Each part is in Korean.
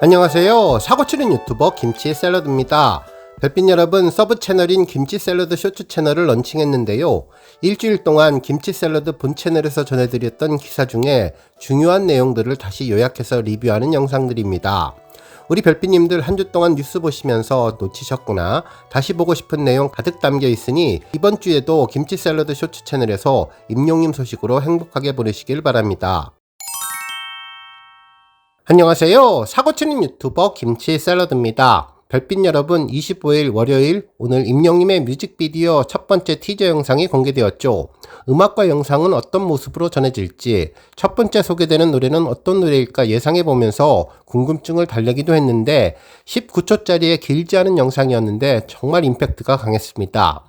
안녕하세요. 사고치는 유튜버 김치샐러드입니다. 별빛 여러분, 서브 채널인 김치샐러드 쇼츠 채널을 런칭했는데요. 일주일 동안 김치샐러드 본 채널에서 전해드렸던 기사 중에 중요한 내용들을 다시 요약해서 리뷰하는 영상들입니다. 우리 별빛님들 한 주 동안 뉴스 보시면서 놓치셨구나, 다시 보고 싶은 내용 가득 담겨 있으니 이번 주에도 김치샐러드 쇼츠 채널에서 임용님 소식으로 행복하게 보내시길 바랍니다. 안녕하세요. 사고치는 유튜버 김치샐러드입니다. 별빛 여러분, 25일 월요일, 오늘 임영님의 뮤직비디오 첫 번째 티저 영상이 공개되었죠. 음악과 영상은 어떤 모습으로 전해질지, 첫 번째 소개되는 노래는 어떤 노래일까 예상해보면서 궁금증을 달래기도 했는데 19초짜리의 길지 않은 영상이었는데 정말 임팩트가 강했습니다.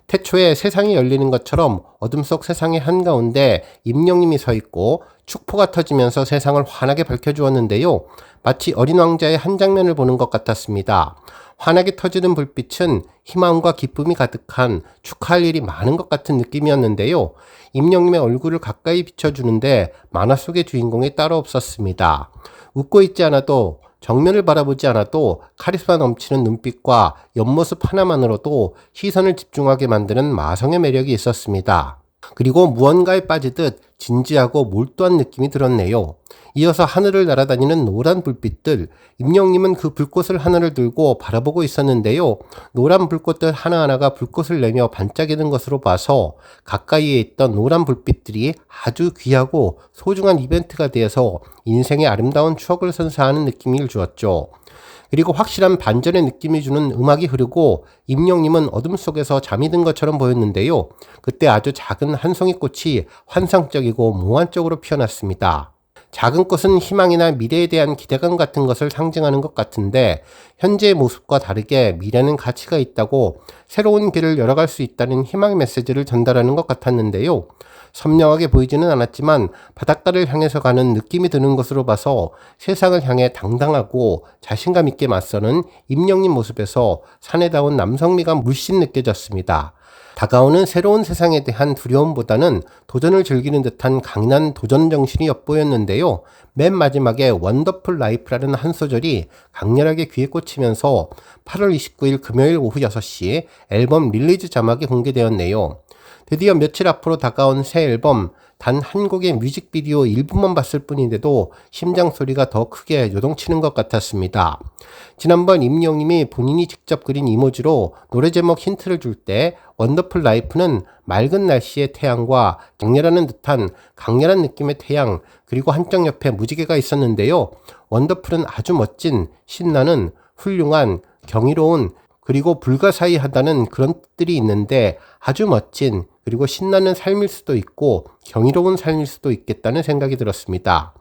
태초에 세상이 열리는 것처럼 어둠 속 세상의 한가운데 임영님이 서 있고 축포가 터지면서 세상을 환하게 밝혀주었는데요. 마치 어린 왕자의 한 장면을 보는 것 같았습니다. 환하게 터지는 불빛은 희망과 기쁨이 가득한 축하할 일이 많은 것 같은 느낌이었는데요. 임영님의 얼굴을 가까이 비춰주는데 만화 속의 주인공이 따로 없었습니다. 웃고 있지 않아도, 정면을 바라보지 않아도 카리스마 넘치는 눈빛과 옆모습 하나만으로도 시선을 집중하게 만드는 마성의 매력이 있었습니다. 그리고 무언가에 빠지듯 진지하고 몰두한 느낌이 들었네요. 이어서 하늘을 날아다니는 노란 불빛들, 임영님은 그 불꽃을 하늘을 들고 바라보고 있었는데요. 노란 불꽃들 하나하나가 불꽃을 내며 반짝이는 것으로 봐서 가까이에 있던 노란 불빛들이 아주 귀하고 소중한 이벤트가 되어서 인생의 아름다운 추억을 선사하는 느낌을 주었죠. 그리고 확실한 반전의 느낌이 주는 음악이 흐르고 임영님은 어둠 속에서 잠이 든 것처럼 보였는데요. 그때 아주 작은 한 송이 꽃이 환상적이고 몽환적으로 피어났습니다. 작은 꽃은 희망이나 미래에 대한 기대감 같은 것을 상징하는 것 같은데, 현재의 모습과 다르게 미래는 가치가 있다고 새로운 길을 열어갈 수 있다는 희망의 메시지를 전달하는 것 같았는데요. 선명하게 보이지는 않았지만 바닷가를 향해서 가는 느낌이 드는 것으로 봐서 세상을 향해 당당하고 자신감 있게 맞서는 임영님 모습에서 사내다운 남성미가 물씬 느껴졌습니다. 다가오는 새로운 세상에 대한 두려움보다는 도전을 즐기는 듯한 강인한 도전 정신이 엿보였는데요. 맨 마지막에 원더풀 라이프라는 한 소절이 강렬하게 귀에 꽂히면서 8월 29일 금요일 오후 6시 앨범 릴리즈 자막이 공개되었네요. 드디어 며칠 앞으로 다가온 새 앨범, 단 한 곡의 뮤직비디오 일부만 봤을 뿐인데도 심장 소리가 더 크게 요동치는 것 같았습니다. 지난번 임영님이 본인이 직접 그린 이모지로 노래 제목 힌트를 줄 때 원더풀 라이프는 맑은 날씨의 태양과 장렬하는 듯한 강렬한 느낌의 태양, 그리고 한쪽 옆에 무지개가 있었는데요. 원더풀은 아주 멋진, 신나는, 훌륭한, 경이로운, 그리고 불가사의하다는 그런 뜻들이 있는데 아주 멋진, 그리고 신나는 삶일 수도 있고 경이로운 삶일 수도 있겠다는 생각이 들었습니다.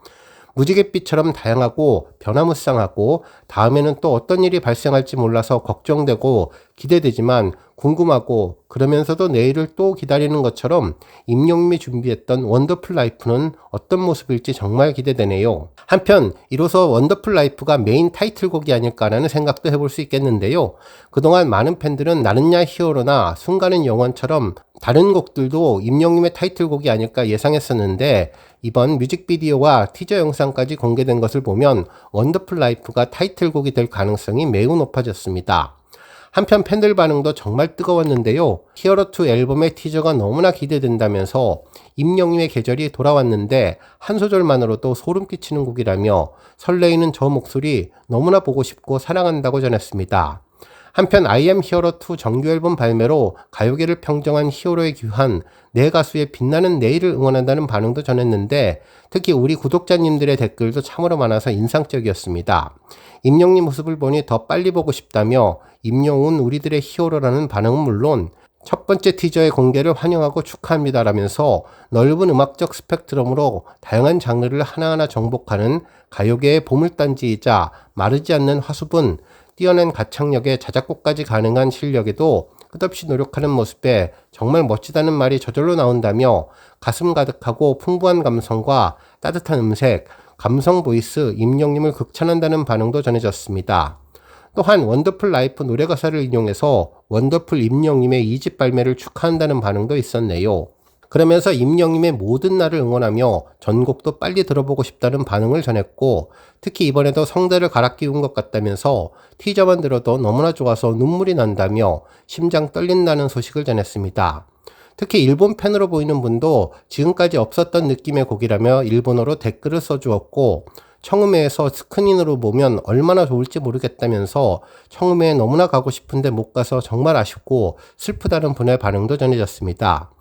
무지갯빛처럼 다양하고 변화무쌍하고 다음에는 또 어떤 일이 발생할지 몰라서 걱정되고 기대되지만 궁금하고 그러면서도 내일을 또 기다리는 것처럼 임영님이 준비했던 원더풀 라이프는 어떤 모습일지 정말 기대되네요. 한편 이로써 원더풀 라이프가 메인 타이틀곡이 아닐까라는 생각도 해볼 수 있겠는데요. 그동안 많은 팬들은 나는야 히어로나 순간은 영원처럼 다른 곡들도 임영님의 타이틀곡이 아닐까 예상했었는데, 이번 뮤직비디오와 티저 영상까지 공개된 것을 보면 원더풀 라이프가 타이틀곡이 될 가능성이 매우 높아졌습니다. 한편 팬들 반응도 정말 뜨거웠는데요. 히어로2 앨범의 티저가 너무나 기대된다면서 임영님의 계절이 돌아왔는데 한 소절만으로도 소름 끼치는 곡이라며 설레이는 저 목소리 너무나 보고 싶고 사랑한다고 전했습니다. 한편 I am 히어로2 정규 앨범 발매로 가요계를 평정한 히어로의 귀환, 내 가수의 빛나는 내일을 응원한다는 반응도 전했는데, 특히 우리 구독자님들의 댓글도 참으로 많아서 인상적이었습니다. 임영님 모습을 보니 더 빨리 보고 싶다며 임영웅은 우리들의 히어로라는 반응은 물론 첫 번째 티저의 공개를 환영하고 축하합니다라면서 넓은 음악적 스펙트럼으로 다양한 장르를 하나하나 정복하는 가요계의 보물단지이자 마르지 않는 화수분, 뛰어난 가창력에 자작곡까지 가능한 실력에도 끝없이 노력하는 모습에 정말 멋지다는 말이 저절로 나온다며 가슴 가득하고 풍부한 감성과 따뜻한 음색, 감성 보이스 임영님을 극찬한다는 반응도 전해졌습니다. 또한 원더풀 라이프 노래 가사를 인용해서 원더풀 임영님의 2집 발매를 축하한다는 반응도 있었네요. 그러면서 임영님의 모든 날을 응원하며 전곡도 빨리 들어보고 싶다는 반응을 전했고, 특히 이번에도 성대를 갈아 끼운 것 같다면서 티저만 들어도 너무나 좋아서 눈물이 난다며 심장 떨린다는 소식을 전했습니다. 특히 일본 팬으로 보이는 분도 지금까지 없었던 느낌의 곡이라며 일본어로 댓글을 써주었고, 청음회에서 스크린으로 보면 얼마나 좋을지 모르겠다면서 청음회에 너무나 가고 싶은데 못 가서 정말 아쉽고 슬프다는 분의 반응도 전해졌습니다.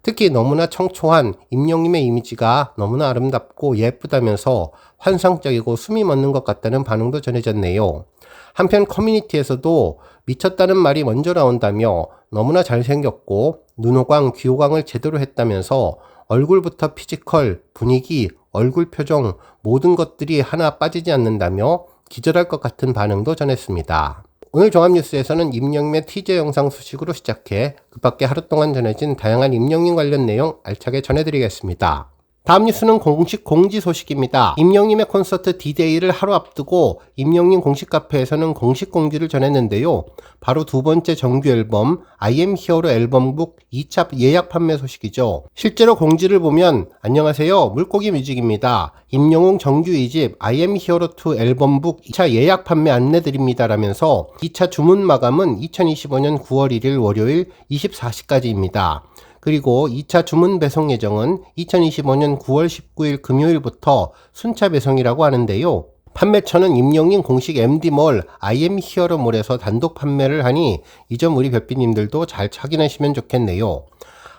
특히 너무나 청초한 임영님의 이미지가 너무나 아름답고 예쁘다면서 환상적이고 숨이 멎는 것 같다는 반응도 전해졌네요. 한편 커뮤니티에서도 미쳤다는 말이 먼저 나온다며 너무나 잘생겼고 눈호강, 귀호강을 제대로 했다면서 얼굴부터 피지컬, 분위기, 얼굴 표정 모든 것들이 하나 빠지지 않는다며 기절할 것 같은 반응도 전했습니다. 오늘 종합뉴스에서는 임영님의 티저 영상 소식으로 시작해 그 밖에 하루 동안 전해진 다양한 임영님 관련 내용 알차게 전해드리겠습니다. 다음 뉴스는 공식 공지 소식입니다. 임영님의 콘서트 D-Day를 하루 앞두고 임영님 공식 카페에서는 공식 공지를 전했는데요. 바로 두 번째 정규 앨범 I am Hero 앨범북 2차 예약 판매 소식이죠. 실제로 공지를 보면 안녕하세요, 물고기 뮤직입니다. 임영웅 정규 2집 I am Hero 2 앨범북 2차 예약 판매 안내드립니다 라면서 2차 주문 마감은 2025년 9월 1일 월요일 24시까지입니다. 그리고 2차 주문 배송 예정은 2025년 9월 19일 금요일부터 순차 배송이라고 하는데요. 판매처는 임영님 공식 MD몰 I am Hero 몰에서 단독 판매를 하니 이 점 우리 별빛님들도 잘 확인하시면 좋겠네요.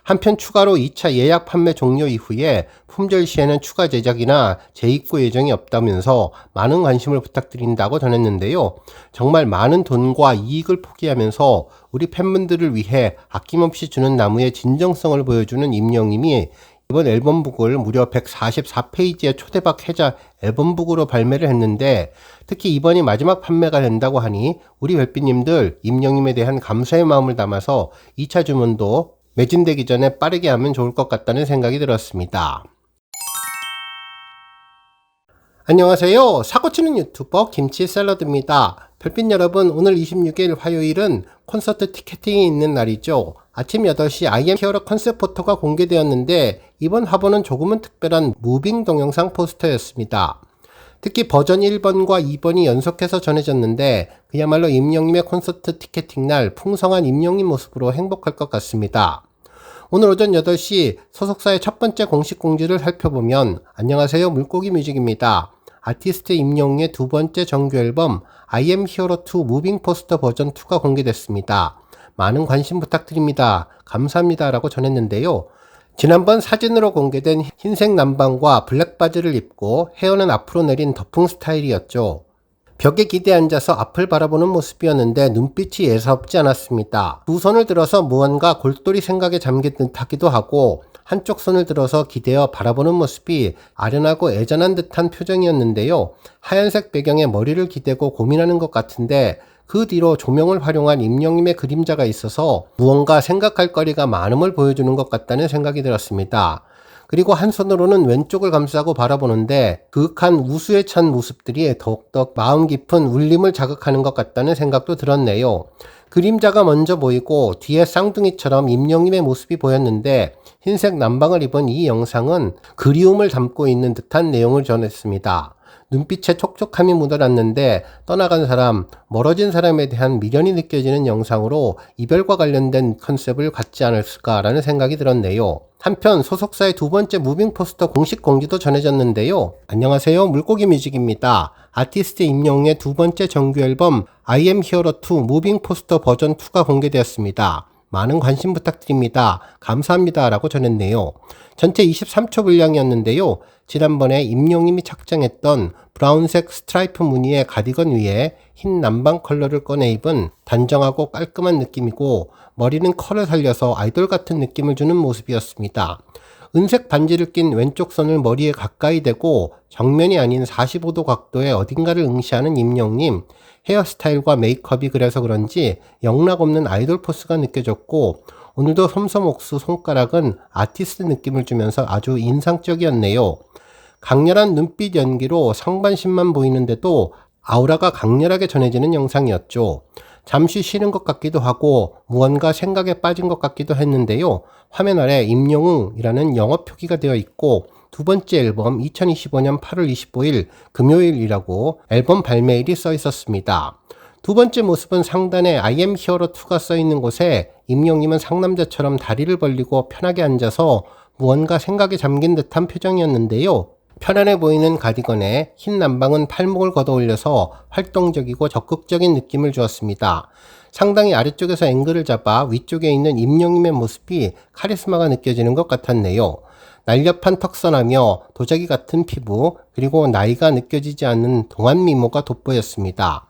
한편 추가로 2차 예약 판매 종료 이후에 품절 시에는 추가 제작이나 재입고 예정이 없다면서 많은 관심을 부탁드린다고 전했는데요. 정말 많은 돈과 이익을 포기하면서 우리 팬분들을 위해 아낌없이 주는 나무의 진정성을 보여주는 임영님이 이번 앨범북을 무려 144페이지의 초대박 해자 앨범북으로 발매를 했는데, 특히 이번이 마지막 판매가 된다고 하니 우리 별빛님들 임영님에 대한 감사의 마음을 담아서 2차 주문도 매진되기 전에 빠르게 하면 좋을 것 같다는 생각이 들었습니다. 안녕하세요. 사고치는 유튜버 김치샐러드입니다. 별빛 여러분, 오늘 26일 화요일은 콘서트 티켓팅이 있는 날이죠. 아침 8시 I am Hero 컨셉 포토가 공개되었는데 이번 화보는 조금은 특별한 무빙 동영상 포스터였습니다. 특히 버전 1번과 2번이 연속해서 전해졌는데 그야말로 임영님의 콘서트 티켓팅 날 풍성한 임영님 모습으로 행복할 것 같습니다. 오늘 오전 8시 소속사의 첫 번째 공식 공지를 살펴보면 안녕하세요, 물고기 뮤직입니다. 아티스트 임영웅의 두 번째 정규 앨범 I am Hero 2 무빙 포스터 버전 2가 공개됐습니다. 많은 관심 부탁드립니다. 감사합니다 라고 전했는데요. 지난번 사진으로 공개된 흰색 남방과 블랙 바지를 입고 헤어는 앞으로 내린 더풍 스타일이었죠. 벽에 기대 앉아서 앞을 바라보는 모습이었는데 눈빛이 예사롭지 않았습니다. 두 손을 들어서 무언가 골똘히 생각에 잠긴 듯하기도 하고 한쪽 손을 들어서 기대어 바라보는 모습이 아련하고 애잔한 듯한 표정이었는데요. 하얀색 배경에 머리를 기대고 고민하는 것 같은데 그 뒤로 조명을 활용한 임영님의 그림자가 있어서 무언가 생각할 거리가 많음을 보여주는 것 같다는 생각이 들었습니다. 그리고 한 손으로는 왼쪽을 감싸고 바라보는데 그윽한 우수에 찬 모습들이 더욱더 마음 깊은 울림을 자극하는 것 같다는 생각도 들었네요. 그림자가 먼저 보이고 뒤에 쌍둥이처럼 임영님의 모습이 보였는데 흰색 남방을 입은 이 영상은 그리움을 담고 있는 듯한 내용을 전했습니다. 눈빛에 촉촉함이 묻어났는데 떠나간 사람, 멀어진 사람에 대한 미련이 느껴지는 영상으로 이별과 관련된 컨셉을 갖지 않았을까라는 생각이 들었네요. 한편 소속사의 두 번째 무빙 포스터 공식 공지도 전해졌는데요. 안녕하세요, 물고기 뮤직입니다. 아티스트 임영웅의 두 번째 정규 앨범 I am Hero 2 무빙 포스터 버전 2가 공개되었습니다. 많은 관심 부탁드립니다. 감사합니다 라고 전했네요. 전체 23초 분량이었는데요. 지난번에 임영님이 착장했던 브라운색 스트라이프 무늬의 가디건 위에 흰 남방 컬러를 꺼내 입은 단정하고 깔끔한 느낌이고 머리는 컬을 살려서 아이돌 같은 느낌을 주는 모습이었습니다. 은색 반지를 낀 왼쪽 손을 머리에 가까이 대고 정면이 아닌 45도 각도의 어딘가를 응시하는 임영님, 헤어스타일과 메이크업이 그래서 그런지 영락없는 아이돌 포스가 느껴졌고 오늘도 솜솜옥수 손가락은 아티스트 느낌을 주면서 아주 인상적이었네요. 강렬한 눈빛 연기로 상반신만 보이는데도 아우라가 강렬하게 전해지는 영상이었죠. 잠시 쉬는 것 같기도 하고 무언가 생각에 빠진 것 같기도 했는데요. 화면 아래 임영웅이라는 영어 표기가 되어 있고 두 번째 앨범 2025년 8월 25일 금요일이라고 앨범 발매일이 써 있었습니다. 두 번째 모습은 상단에 I am hero 2가 써 있는 곳에 임영님은 상남자처럼 다리를 벌리고 편하게 앉아서 무언가 생각에 잠긴 듯한 표정이었는데요. 편안해 보이는 가디건에 흰 남방은 팔목을 걷어 올려서 활동적이고 적극적인 느낌을 주었습니다. 상당히 아래쪽에서 앵글을 잡아 위쪽에 있는 임영님의 모습이 카리스마가 느껴지는 것 같았네요. 날렵한 턱선하며 도자기 같은 피부, 그리고 나이가 느껴지지 않는 동안 미모가 돋보였습니다.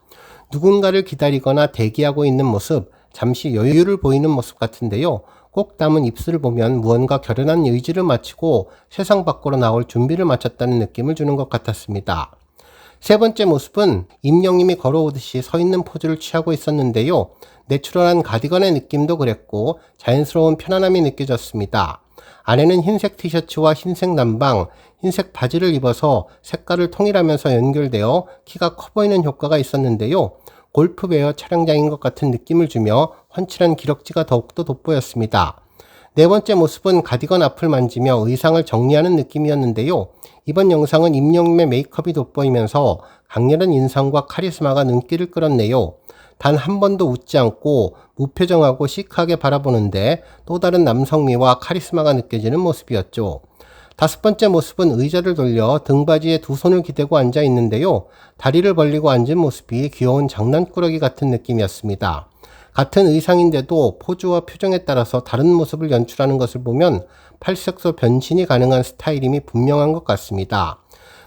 누군가를 기다리거나 대기하고 있는 모습, 잠시 여유를 보이는 모습 같은데요. 꼭 담은 입술을 보면 무언가 결연한 의지를 마치고 세상 밖으로 나올 준비를 마쳤다는 느낌을 주는 것 같았습니다. 세 번째 모습은 임영님이 걸어오듯이 서 있는 포즈를 취하고 있었는데요. 내추럴한 가디건의 느낌도 그랬고 자연스러운 편안함이 느껴졌습니다. 안에는 흰색 티셔츠와 흰색 남방, 흰색 바지를 입어서 색깔을 통일하면서 연결되어 키가 커 보이는 효과가 있었는데요. 골프웨어 촬영장인 것 같은 느낌을 주며 훤칠한 기럭지가 더욱더 돋보였습니다. 네 번째 모습은 가디건 앞을 만지며 의상을 정리하는 느낌이었는데요. 이번 영상은 임영님의 메이크업이 돋보이면서 강렬한 인상과 카리스마가 눈길을 끌었네요. 단 한 번도 웃지 않고 무표정하고 시크하게 바라보는데 또 다른 남성미와 카리스마가 느껴지는 모습이었죠. 다섯 번째 모습은 의자를 돌려 등받이에 두 손을 기대고 앉아 있는데요. 다리를 벌리고 앉은 모습이 귀여운 장난꾸러기 같은 느낌이었습니다. 같은 의상인데도 포즈와 표정에 따라서 다른 모습을 연출하는 것을 보면 팔색소 변신이 가능한 스타일임이 분명한 것 같습니다.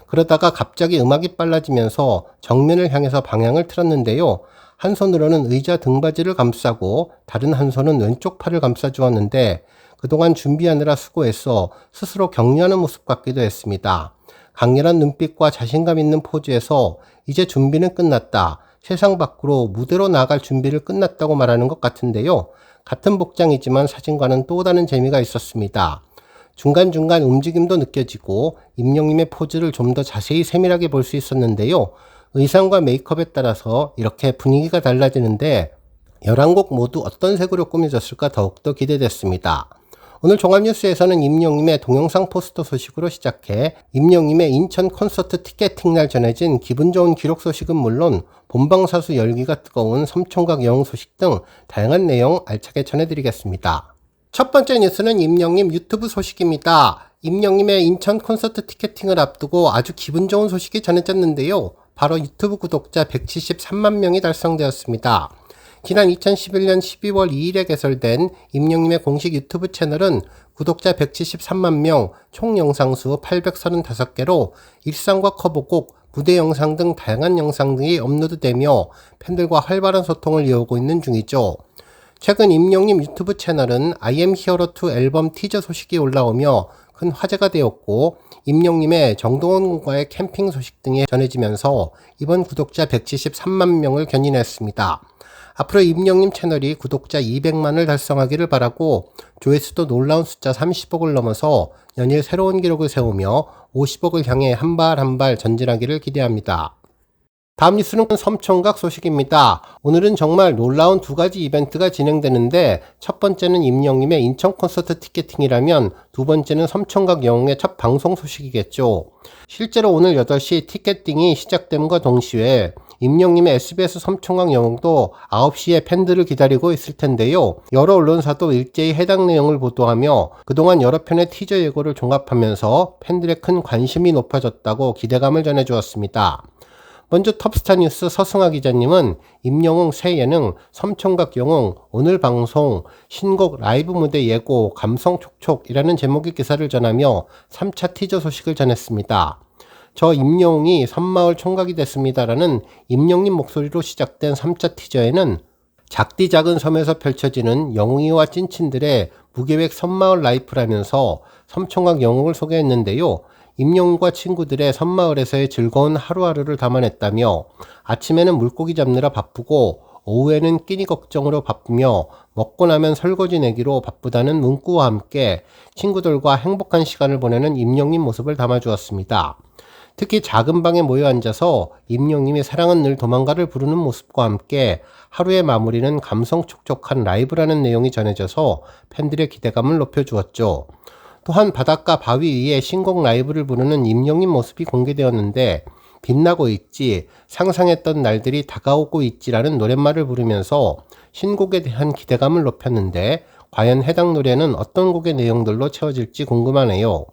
그러다가 갑자기 음악이 빨라지면서 정면을 향해서 방향을 틀었는데요. 한 손으로는 의자 등받이를 감싸고 다른 한 손은 왼쪽 팔을 감싸 주었는데 그동안 준비하느라 수고해서 스스로 격려하는 모습 같기도 했습니다. 강렬한 눈빛과 자신감 있는 포즈에서 이제 준비는 끝났다. 세상 밖으로 무대로 나갈 준비를 끝났다고 말하는 것 같은데요. 같은 복장이지만 사진과는 또 다른 재미가 있었습니다. 중간중간 움직임도 느껴지고 임영님의 포즈를 좀 더 자세히 세밀하게 볼 수 있었는데요. 의상과 메이크업에 따라서 이렇게 분위기가 달라지는데 11곡 모두 어떤 색으로 꾸며졌을까 더욱더 기대됐습니다. 오늘 종합뉴스에서는 임영님의 동영상 포스터 소식으로 시작해 임영님의 인천 콘서트 티켓팅날 전해진 기분 좋은 기록 소식은 물론 본방사수 열기가 뜨거운 섬총각 여행 소식 등 다양한 내용 알차게 전해드리겠습니다. 첫 번째 뉴스는 임영님 유튜브 소식입니다. 임영님의 인천 콘서트 티켓팅을 앞두고 아주 기분 좋은 소식이 전해졌는데요. 바로 유튜브 구독자 173만 명이 달성되었습니다. 지난 2011년 12월 2일에 개설된 임영님의 공식 유튜브 채널은 구독자 173만 명, 총 영상수 835개로 일상과 커버곡, 무대 영상 등 다양한 영상 등이 업로드되며 팬들과 활발한 소통을 이어오고 있는 중이죠. 최근 임영님 유튜브 채널은 I am hero 2 앨범 티저 소식이 올라오며 큰 화제가 되었고 임영님의 정동원 군과의 캠핑 소식 등이 전해지면서 이번 구독자 173만 명을 견인했습니다. 앞으로 임영님 채널이 구독자 200만을 달성하기를 바라고 조회수도 놀라운 숫자 30억을 넘어서 연일 새로운 기록을 세우며 50억을 향해 한 발 한 발 전진하기를 기대합니다. 다음 뉴스는 섬총각 소식입니다. 오늘은 정말 놀라운 두 가지 이벤트가 진행되는데 첫 번째는 임영님의 인천 콘서트 티켓팅이라면 두 번째는 섬총각 영웅의 첫 방송 소식이겠죠. 실제로 오늘 8시 티켓팅이 시작됨과 동시에 임영님의 SBS 섬총각 영웅도 9시에 팬들을 기다리고 있을 텐데요. 여러 언론사도 일제히 해당 내용을 보도하며 그동안 여러 편의 티저 예고를 종합하면서 팬들의 큰 관심이 높아졌다고 기대감을 전해주었습니다. 먼저 톱스타 뉴스 서승아 기자님은 임영웅 새 예능 섬총각 영웅 오늘 방송 신곡 라이브 무대 예고 감성 촉촉이라는 제목의 기사를 전하며 3차 티저 소식을 전했습니다. 저 임영웅이 섬마을 총각이 됐습니다라는 임영님 목소리로 시작된 3차 티저에는 작디 작은 섬에서 펼쳐지는 영웅이와 찐친들의 무계획 섬마을 라이프라면서 섬총각 영웅을 소개했는데요. 임영웅과 친구들의 섬마을에서의 즐거운 하루하루를 담아냈다며 아침에는 물고기 잡느라 바쁘고 오후에는 끼니 걱정으로 바쁘며 먹고 나면 설거지 내기로 바쁘다는 문구와 함께 친구들과 행복한 시간을 보내는 임영님 모습을 담아주었습니다. 특히 작은 방에 모여 앉아서 임영님이 사랑은 늘 도망가를 부르는 모습과 함께 하루의 마무리는 감성 촉촉한 라이브라는 내용이 전해져서 팬들의 기대감을 높여주었죠. 또한 바닷가 바위 위에 신곡 라이브를 부르는 임영님 모습이 공개되었는데 빛나고 있지, 상상했던 날들이 다가오고 있지라는 노랫말을 부르면서 신곡에 대한 기대감을 높였는데 과연 해당 노래는 어떤 곡의 내용들로 채워질지 궁금하네요.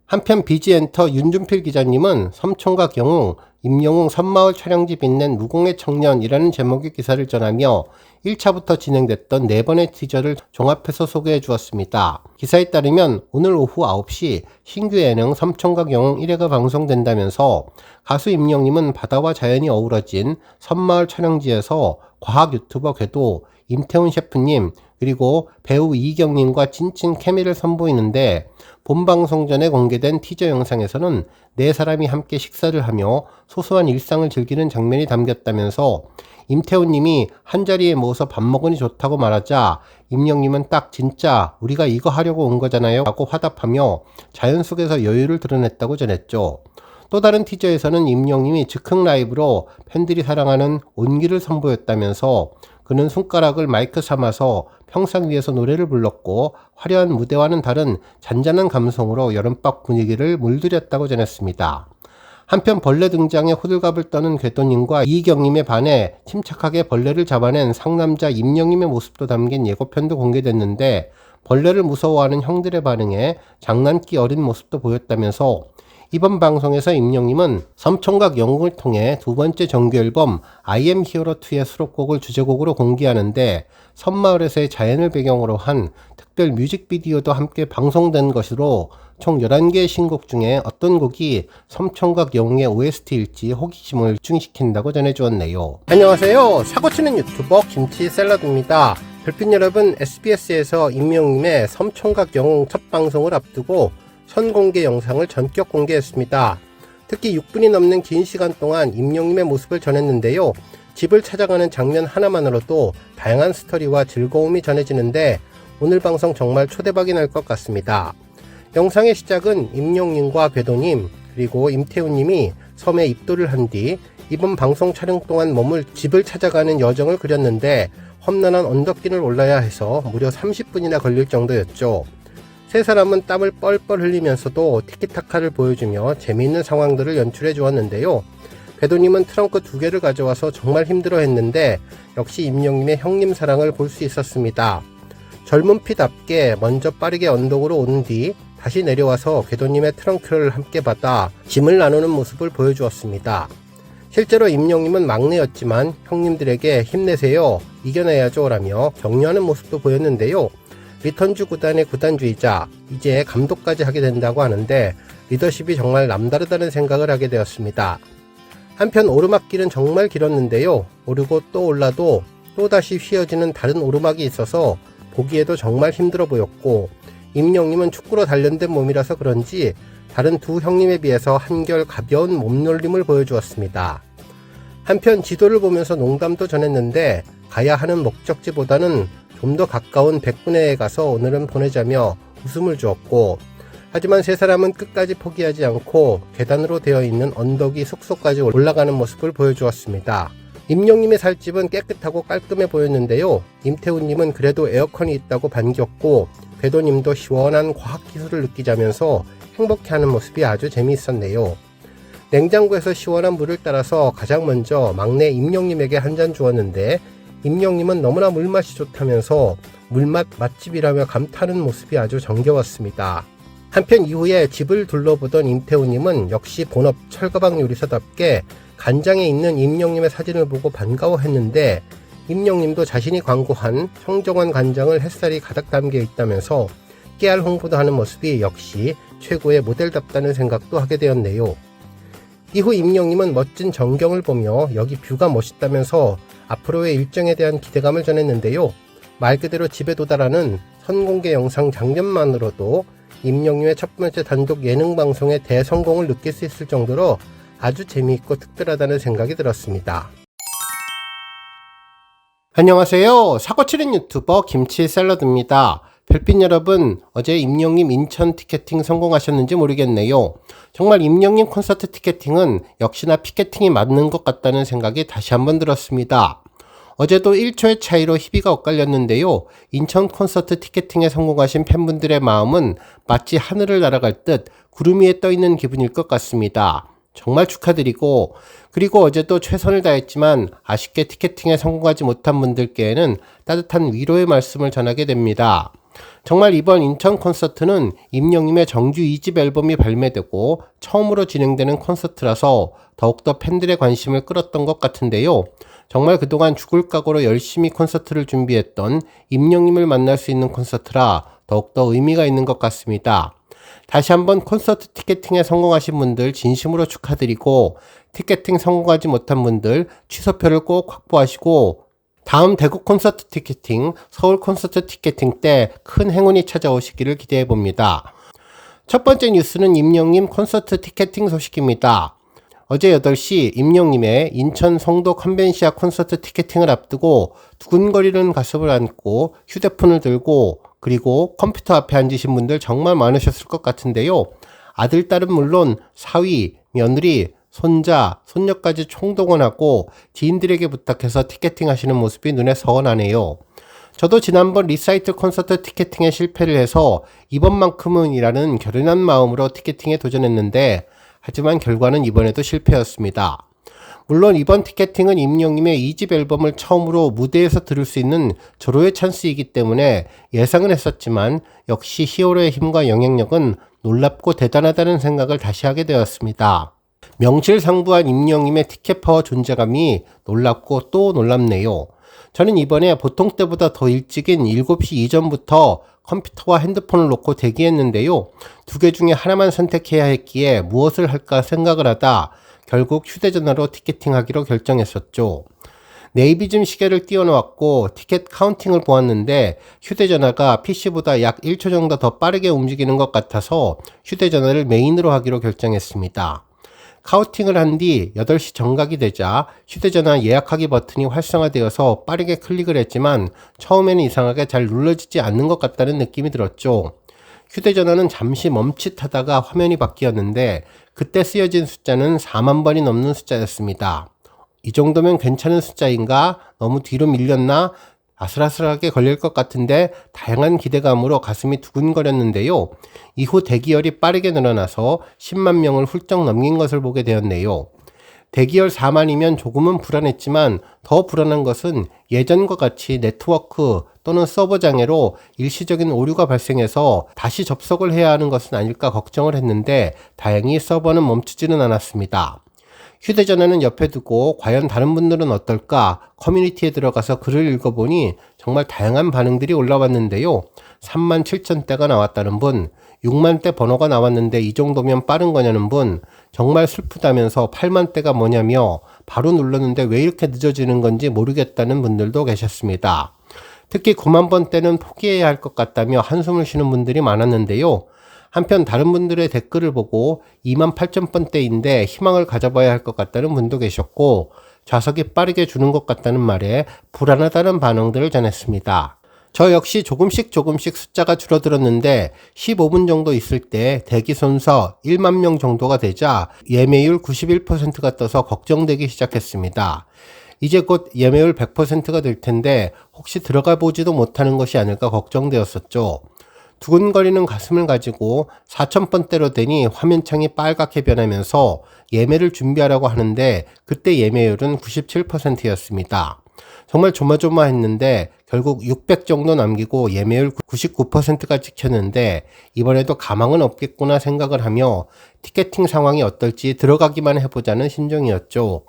한편 BG엔터 윤준필 기자님은 섬총각 영웅, 임영웅 섬마을 촬영지 빛낸 무공의 청년이라는 제목의 기사를 전하며 1차부터 진행됐던 4번의 티저를 종합해서 소개해 주었습니다. 기사에 따르면 오늘 오후 9시 신규 예능 섬총각 영웅 1회가 방송된다면서 가수 임영님은 바다와 자연이 어우러진 섬마을 촬영지에서 과학 유튜버 궤도, 임태훈 셰프님, 그리고 배우 이경님과 찐친 케미를 선보이는데 본방송 전에 공개된 티저 영상에서는 4사람이 함께 식사를 하며 소소한 일상을 즐기는 장면이 담겼다면서 임태훈님이 한자리에 모여서 밥 먹으니 좋다고 말하자 임영님은 딱 진짜 우리가 이거 하려고 온 거잖아요 라고 화답하며 자연 속에서 여유를 드러냈다고 전했죠. 또 다른 티저에서는 임영님이 즉흥 라이브로 팬들이 사랑하는 온기를 선보였다면서 그는 손가락을 마이크 삼아서 평상 위에서 노래를 불렀고 화려한 무대와는 다른 잔잔한 감성으로 여름밤 분위기를 물들였다고 전했습니다. 한편 벌레 등장에 호들갑을 떠는 궤도님과 이경님에 반해 침착하게 벌레를 잡아낸 상남자 임영님의 모습도 담긴 예고편도 공개됐는데 벌레를 무서워하는 형들의 반응에 장난기 어린 모습도 보였다면서 이번 방송에서 임영님은 섬총각 영웅을 통해 2번째 정규앨범 I am hero 2의 수록곡을 주제곡으로 공개하는데 섬마을에서의 자연을 배경으로 한 특별 뮤직비디오도 함께 방송된 것으로 총 11개의 신곡 중에 어떤 곡이 섬총각 영웅의 OST일지 호기심을 입증시킨다고 전해주었네요. 안녕하세요. 사고치는 유튜버 김치샐러드입니다. 별빛 여러분, SBS에서 임영님의 섬총각 영웅 첫 방송을 앞두고 선공개 영상을 전격 공개했습니다. 특히 6분이 넘는 긴 시간 동안 임영님의 모습을 전했는데요. 집을 찾아가는 장면 하나만으로도 다양한 스토리와 즐거움이 전해지는데 오늘 방송 정말 초대박이 날 것 같습니다. 영상의 시작은 임영님과 궤도님 그리고 임태훈님이 섬에 입도를 한 뒤 이번 방송 촬영 동안 머물 집을 찾아가는 여정을 그렸는데 험난한 언덕길을 올라야 해서 무려 30분이나 걸릴 정도였죠. 세 사람은 땀을 뻘뻘 흘리면서도 티키타카를 보여주며 재미있는 상황들을 연출해 주었는데요. 궤도님은 트렁크 2개를 가져와서 정말 힘들어 했는데 역시 임영님의 형님 사랑을 볼 수 있었습니다. 젊은 피답게 먼저 빠르게 언덕으로 오른 뒤 다시 내려와서 궤도님의 트렁크를 함께 받아 짐을 나누는 모습을 보여주었습니다. 실제로 임영님은 막내였지만 형님들에게 힘내세요, 이겨내야죠 라며 격려하는 모습도 보였는데요. 리턴주 구단의 구단주이자 이제 감독까지 하게 된다고 하는데 리더십이 정말 남다르다는 생각을 하게 되었습니다. 한편 오르막길은 정말 길었는데요. 오르고 또 올라도 또다시 휘어지는 다른 오르막이 있어서 보기에도 정말 힘들어 보였고 임영님은 축구로 단련된 몸이라서 그런지 다른 두 형님에 비해서 한결 가벼운 몸놀림을 보여주었습니다. 한편 지도를 보면서 농담도 전했는데 가야 하는 목적지보다는 좀 더 가까운 백분해에 가서 오늘은 보내자며 웃음을 주었고 하지만 세 사람은 끝까지 포기하지 않고 계단으로 되어 있는 언덕이 숙소까지 올라가는 모습을 보여주었습니다. 임영님의 살집은 깨끗하고 깔끔해 보였는데요. 임태훈님은 그래도 에어컨이 있다고 반겼고 궤도님도 시원한 과학기술을 느끼자면서 행복해하는 모습이 아주 재미있었네요. 냉장고에서 시원한 물을 따라서 가장 먼저 막내 임영님에게 한 잔 주었는데 임영님은 너무나 물맛이 좋다면서 물맛 맛집이라며 감탄하는 모습이 아주 정겨웠습니다. 한편 이후에 집을 둘러보던 임태훈님은 역시 본업 철가방 요리사답게 간장에 있는 임영님의 사진을 보고 반가워했는데 임영님도 자신이 광고한 청정원 간장을 햇살이 가득 담겨 있다면서 깨알 홍보도 하는 모습이 역시 최고의 모델답다는 생각도 하게 되었네요. 이후 임영님은 멋진 전경을 보며 여기 뷰가 멋있다면서 앞으로의 일정에 대한 기대감을 전했는데요. 말 그대로 집에 도달하는 선공개 영상 장면만으로도 임영님의 첫 번째 단독 예능 방송의 대성공을 느낄 수 있을 정도로 아주 재미있고 특별하다는 생각이 들었습니다. 안녕하세요. 사고치는 유튜버 김치샐러드입니다. 별빛 여러분, 어제 임영님 인천 티켓팅 성공하셨는지 모르겠네요. 정말 임영님 콘서트 티켓팅은 역시나 피켓팅이 맞는 것 같다는 생각이 다시 한번 들었습니다. 어제도 1초의 차이로 희비가 엇갈렸는데요. 인천 콘서트 티켓팅에 성공하신 팬분들의 마음은 마치 하늘을 날아갈 듯 구름 위에 떠있는 기분일 것 같습니다. 정말 축하드리고, 그리고 어제도 최선을 다했지만 아쉽게 티켓팅에 성공하지 못한 분들께는 따뜻한 위로의 말씀을 전하게 됩니다. 정말 이번 인천 콘서트는 임영님의 정규 2집 앨범이 발매되고 처음으로 진행되는 콘서트라서 더욱더 팬들의 관심을 끌었던 것 같은데요. 정말 그동안 죽을 각오로 열심히 콘서트를 준비했던 임영님을 만날 수 있는 콘서트라 더욱더 의미가 있는 것 같습니다. 다시 한번 콘서트 티켓팅에 성공하신 분들 진심으로 축하드리고, 티켓팅 성공하지 못한 분들 취소표를 꼭 확보하시고 다음 대구 콘서트 티켓팅, 서울 콘서트 티켓팅 때 큰 행운이 찾아오시기를 기대해 봅니다. 첫 번째 뉴스는 임영님 콘서트 티켓팅 소식입니다. 어제 8시 임영님의 인천 송도 컨벤시아 콘서트 티켓팅을 앞두고 두근거리는 가슴을 안고 휴대폰을 들고 그리고 컴퓨터 앞에 앉으신 분들 정말 많으셨을 것 같은데요. 아들, 딸은 물론 사위, 며느리, 손자, 손녀까지 총동원하고 지인들에게 부탁해서 티켓팅 하시는 모습이 눈에 선하네요. 저도 지난번 리사이틀 콘서트 티켓팅에 실패를 해서 이번만큼은이라는 결연한 마음으로 티켓팅에 도전했는데 하지만 결과는 이번에도 실패였습니다. 물론 이번 티켓팅은 임영님의 2집 앨범을 처음으로 무대에서 들을 수 있는 절호의 찬스이기 때문에 예상은 했었지만 역시 히어로의 힘과 영향력은 놀랍고 대단하다는 생각을 다시 하게 되었습니다. 명실상부한 임영님의 티켓 파워 존재감이 놀랍고 또 놀랍네요. 저는 이번에 보통 때보다 더 일찍인 7시 이전부터 컴퓨터와 핸드폰을 놓고 대기했는데요. 두 개 중에 하나만 선택해야 했기에 무엇을 할까 생각을 하다 결국 휴대전화로 티켓팅하기로 결정했었죠. 네이비즘 시계를 띄워놓았고 티켓 카운팅을 보았는데 휴대전화가 PC보다 약 1초 정도 더 빠르게 움직이는 것 같아서 휴대전화를 메인으로 하기로 결정했습니다. 카운팅을 한 뒤 8시 정각이 되자 휴대전화 예약하기 버튼이 활성화되어서 빠르게 클릭을 했지만 처음에는 이상하게 잘 눌러지지 않는 것 같다는 느낌이 들었죠. 휴대전화는 잠시 멈칫하다가 화면이 바뀌었는데 그때 쓰여진 숫자는 4만 번이 넘는 숫자였습니다. 이 정도면 괜찮은 숫자인가? 너무 뒤로 밀렸나? 아슬아슬하게 걸릴 것 같은데 다양한 기대감으로 가슴이 두근거렸는데요. 이후 대기열이 빠르게 늘어나서 10만 명을 훌쩍 넘긴 것을 보게 되었네요. 대기열 4만이면 조금은 불안했지만 더 불안한 것은 예전과 같이 네트워크 또는 서버 장애로 일시적인 오류가 발생해서 다시 접속을 해야 하는 것은 아닐까 걱정을 했는데 다행히 서버는 멈추지는 않았습니다. 휴대전화는 옆에 두고 과연 다른 분들은 어떨까 커뮤니티에 들어가서 글을 읽어보니 정말 다양한 반응들이 올라왔는데요. 37,000대가 나왔다는 분, 6만대 번호가 나왔는데 이 정도면 빠른 거냐는 분, 정말 슬프다면서 8만대가 뭐냐며 바로 눌렀는데 왜 이렇게 늦어지는 건지 모르겠다는 분들도 계셨습니다. 특히 9만 번대는 포기해야 할 것 같다며 한숨을 쉬는 분들이 많았는데요. 한편 다른 분들의 댓글을 보고 28,000번대인데 희망을 가져봐야 할 것 같다는 분도 계셨고 좌석이 빠르게 주는 것 같다는 말에 불안하다는 반응들을 전했습니다. 저 역시 조금씩 숫자가 줄어들었는데 15분 정도 있을 때 대기 순서 1만 명 정도가 되자 예매율 91%가 떠서 걱정되기 시작했습니다. 이제 곧 예매율 100%가 될 텐데 혹시 들어가 보지도 못하는 것이 아닐까 걱정되었었죠. 두근거리는 가슴을 가지고 4,000번대로 되니 화면창이 빨갛게 변하면서 예매를 준비하라고 하는데 그때 예매율은 97%였습니다. 정말 조마조마했는데 결국 600 정도 남기고 예매율 99%가 찍혔는데 이번에도 가망은 없겠구나 생각을 하며 티켓팅 상황이 어떨지 들어가기만 해보자는 심정이었죠.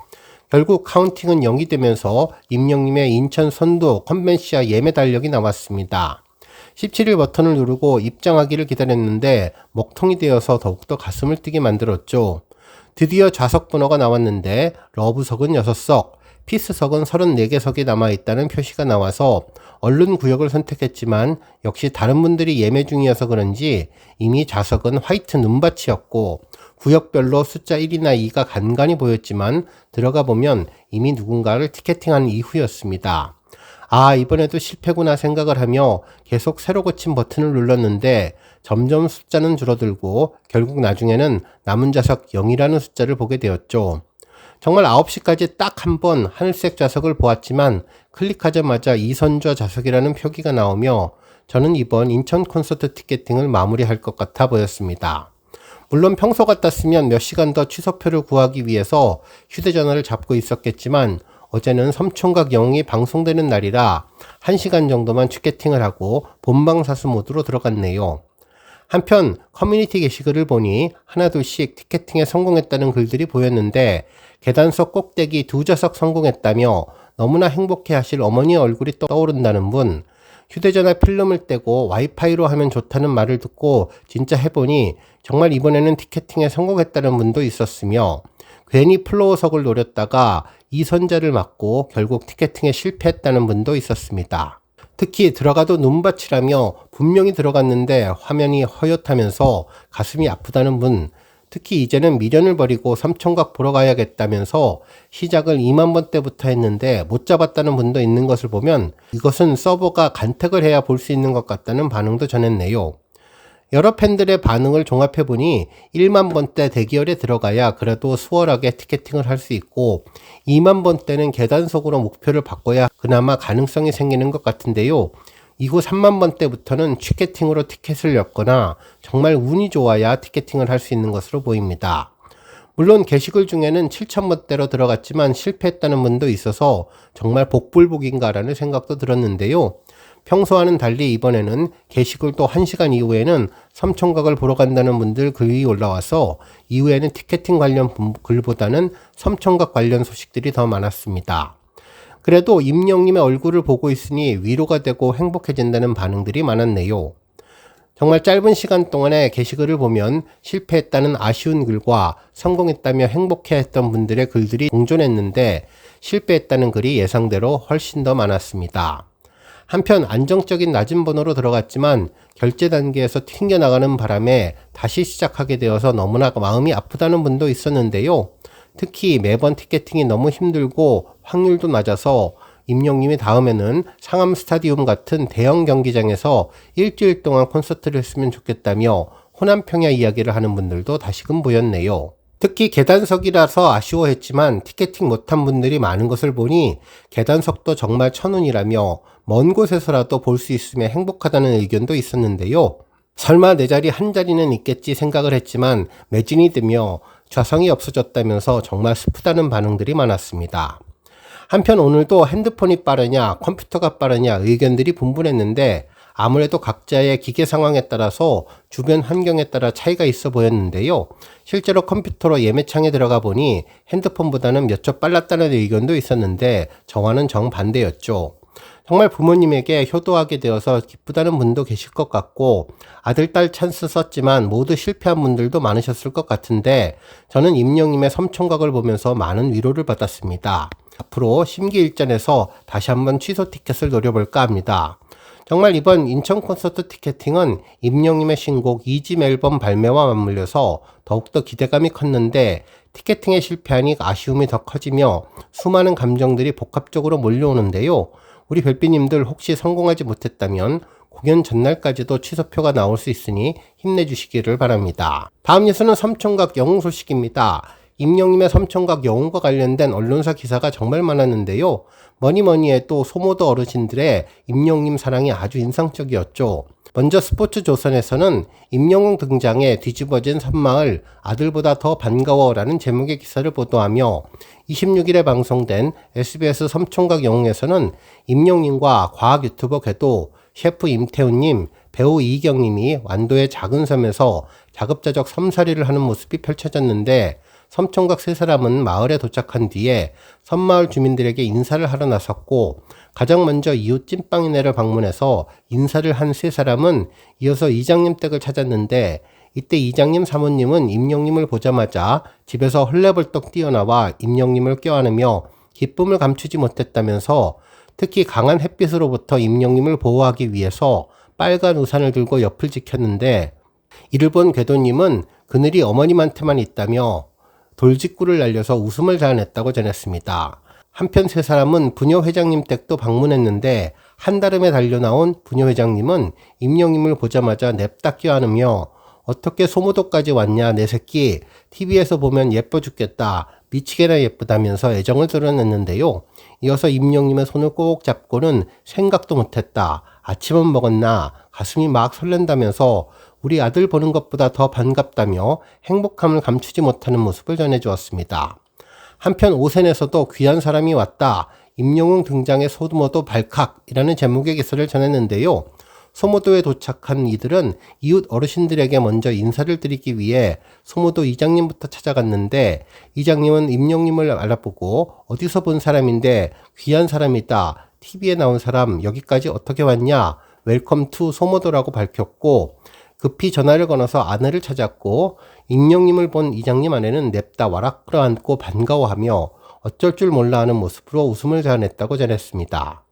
결국 카운팅은 0이 되면서 임영님의 인천 선도 컨벤시아 예매 달력이 나왔습니다. 17일 버튼을 누르고 입장하기를 기다렸는데 먹통이 되어서 더욱더 가슴을 뛰게 만들었죠. 드디어 좌석 번호가 나왔는데 러브석은 6석, 피스석은 34개석이 남아있다는 표시가 나와서 얼른 구역을 선택했지만 역시 다른 분들이 예매 중이어서 그런지 이미 좌석은 화이트 눈밭이었고 구역별로 숫자 1이나 2가 간간히 보였지만 들어가 보면 이미 누군가를 티켓팅한 이후였습니다. 아, 이번에도 실패구나 생각을 하며 계속 새로 고친 버튼을 눌렀는데 점점 숫자는 줄어들고 결국 나중에는 남은 좌석 0이라는 숫자를 보게 되었죠. 정말 9시까지 딱 한 번 하늘색 좌석을 보았지만 클릭하자마자 이선좌 좌석이라는 표기가 나오며 저는 이번 인천 콘서트 티켓팅을 마무리할 것 같아 보였습니다. 물론 평소 같았으면 몇 시간 더 취소표를 구하기 위해서 휴대전화를 잡고 있었겠지만 어제는 섬총각 영웅이 방송되는 날이라 1시간 정도만 티켓팅을 하고 본방사수 모드로 들어갔네요. 한편 커뮤니티 게시글을 보니 하나둘씩 티켓팅에 성공했다는 글들이 보였는데 계단석 꼭대기 2좌석 성공했다며 너무나 행복해 하실 어머니의 얼굴이 떠오른다는 분, 휴대전화 필름을 떼고 와이파이로 하면 좋다는 말을 듣고 진짜 해보니 정말 이번에는 티켓팅에 성공했다는 분도 있었으며 괜히 플로어석을 노렸다가 이선자를 맞고 결국 티켓팅에 실패했다는 분도 있었습니다. 특히 들어가도 눈밭이라며 분명히 들어갔는데 화면이 허옇다면서 가슴이 아프다는 분, 특히 이제는 미련을 버리고 삼총각 보러 가야겠다면서 시작을 2만 번 때부터 했는데 못 잡았다는 분도 있는 것을 보면 이것은 서버가 간택을 해야 볼 수 있는 것 같다는 반응도 전했네요. 여러 팬들의 반응을 종합해보니 1만 번대 대기열에 들어가야 그래도 수월하게 티켓팅을 할 수 있고 2만 번대는 계단석으로 목표를 바꿔야 그나마 가능성이 생기는 것 같은데요. 이후 3만 번대부터는 취캐팅으로 티켓을 엮거나 정말 운이 좋아야 티켓팅을 할 수 있는 것으로 보입니다. 물론 게시글 중에는 7천 번대로 들어갔지만 실패했다는 분도 있어서 정말 복불복인가라는 생각도 들었는데요. 평소와는 달리 이번에는 게시글도 1시간 이후에는 섬총각을 보러 간다는 분들 글이 올라와서 이후에는 티켓팅 관련 글보다는 섬총각 관련 소식들이 더 많았습니다. 그래도 임영님의 얼굴을 보고 있으니 위로가 되고 행복해진다는 반응들이 많았네요. 정말 짧은 시간 동안에 게시글을 보면 실패했다는 아쉬운 글과 성공했다며 행복해했던 분들의 글들이 공존했는데 실패했다는 글이 예상대로 훨씬 더 많았습니다. 한편 안정적인 낮은 번호로 들어갔지만 결제 단계에서 튕겨나가는 바람에 다시 시작하게 되어서 너무나 마음이 아프다는 분도 있었는데요. 특히 매번 티켓팅이 너무 힘들고 확률도 낮아서 임영님이 다음에는 상암 스타디움 같은 대형 경기장에서 일주일 동안 콘서트를 했으면 좋겠다며 호남평야 이야기를 하는 분들도 다시금 보였네요. 특히 계단석이라서 아쉬워했지만 티켓팅 못한 분들이 많은 것을 보니 계단석도 정말 천운이라며 먼 곳에서라도 볼 수 있으면 행복하다는 의견도 있었는데요. 설마 내 자리 한 자리는 있겠지 생각을 했지만 매진이 되며 좌성이 없어졌다면서 정말 슬프다는 반응들이 많았습니다. 한편 오늘도 핸드폰이 빠르냐 컴퓨터가 빠르냐 의견들이 분분했는데 아무래도 각자의 기계 상황에 따라서 주변 환경에 따라 차이가 있어 보였는데요. 실제로 컴퓨터로 예매창에 들어가 보니 핸드폰보다는 몇 초 빨랐다는 의견도 있었는데 저와는 정반대였죠. 정말 부모님에게 효도하게 되어서 기쁘다는 분도 계실 것 같고 아들, 딸 찬스 썼지만 모두 실패한 분들도 많으셨을 것 같은데 저는 임영님의 섬총각을 보면서 많은 위로를 받았습니다. 앞으로 심기일전에서 다시 한번 취소 티켓을 노려볼까 합니다. 정말 이번 인천 콘서트 티켓팅은 임영님의 신곡 2집 앨범 발매와 맞물려서 더욱더 기대감이 컸는데 티켓팅에 실패하니 아쉬움이 더 커지며 수많은 감정들이 복합적으로 몰려오는데요. 우리 별빛님들 혹시 성공하지 못했다면 공연 전날까지도 취소표가 나올 수 있으니 힘내주시기를 바랍니다. 다음 뉴스는 섬총각 영웅 소식입니다. 임영님의 섬총각 영웅과 관련된 언론사 기사가 정말 많았는데요. 뭐니 해도 소모도 어르신들의 임영님 사랑이 아주 인상적이었죠. 먼저 스포츠조선에서는 임영웅 등장에 뒤집어진 섬마을 아들보다 더 반가워라는 제목의 기사를 보도하며 26일에 방송된 SBS 섬총각 영웅에서는 임영님과 과학 유튜버 궤도, 셰프 임태훈님, 배우 이경님이 완도의 작은 섬에서 자급자족 섬살이를 하는 모습이 펼쳐졌는데 섬총각 세 사람은 마을에 도착한 뒤에 섬마을 주민들에게 인사를 하러 나섰고 가장 먼저 이웃 찐빵이네를 방문해서 인사를 한 세 사람은 이어서 이장님 댁을 찾았는데 이때 이장님 사모님은 임영님을 보자마자 집에서 헐레벌떡 뛰어나와 임영님을 껴안으며 기쁨을 감추지 못했다면서 특히 강한 햇빛으로부터 임영님을 보호하기 위해서 빨간 우산을 들고 옆을 지켰는데 이를 본 궤도님은 그늘이 어머님한테만 있다며 돌직구를 날려서 웃음을 자아냈다고 전했습니다. 한편 세 사람은 부녀 회장님 댁도 방문했는데 한달음에 달려나온 부녀 회장님은 임영님을 보자마자 냅다 껴안으며 어떻게 소모도까지 왔냐 내 새끼, TV에서 보면 예뻐 죽겠다, 미치게나 예쁘다면서 애정을 드러냈는데요. 이어서 임영님의 손을 꼭 잡고는 생각도 못했다, 아침은 먹었나, 가슴이 막 설렌다면서 우리 아들 보는 것보다 더 반갑다며 행복함을 감추지 못하는 모습을 전해주었습니다. 한편 오센에서도 귀한 사람이 왔다, 임영웅 등장의 소모도 발칵이라는 제목의 기사를 전했는데요. 소모도에 도착한 이들은 이웃 어르신들에게 먼저 인사를 드리기 위해 소모도 이장님부터 찾아갔는데 이장님은 임영님을 알아보고 어디서 본 사람인데 귀한 사람이다, TV에 나온 사람 여기까지 어떻게 왔냐, 웰컴 투 소모도라고 밝혔고 급히 전화를 걸어서 아내를 찾았고 임영님을 본 이장님 아내는 냅다 와락 끌어안고 반가워하며 어쩔 줄 몰라 하는 모습으로 웃음을 자아냈다고 전했습니다.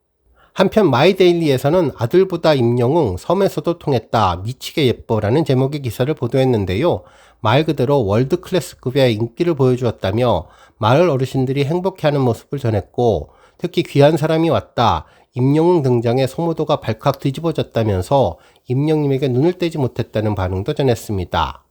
한편 마이데일리에서는 아들보다 임영웅 섬에서도 통했다, 미치게 예뻐라는 제목의 기사를 보도했는데요. 말 그대로 월드클래스급의 인기를 보여주었다며 마을 어르신들이 행복해하는 모습을 전했고 특히 귀한 사람이 왔다, 임영웅 등장에 소모도가 발칵 뒤집어졌다면서 임영님에게 눈을 떼지 못했다는 반응도 전했습니다.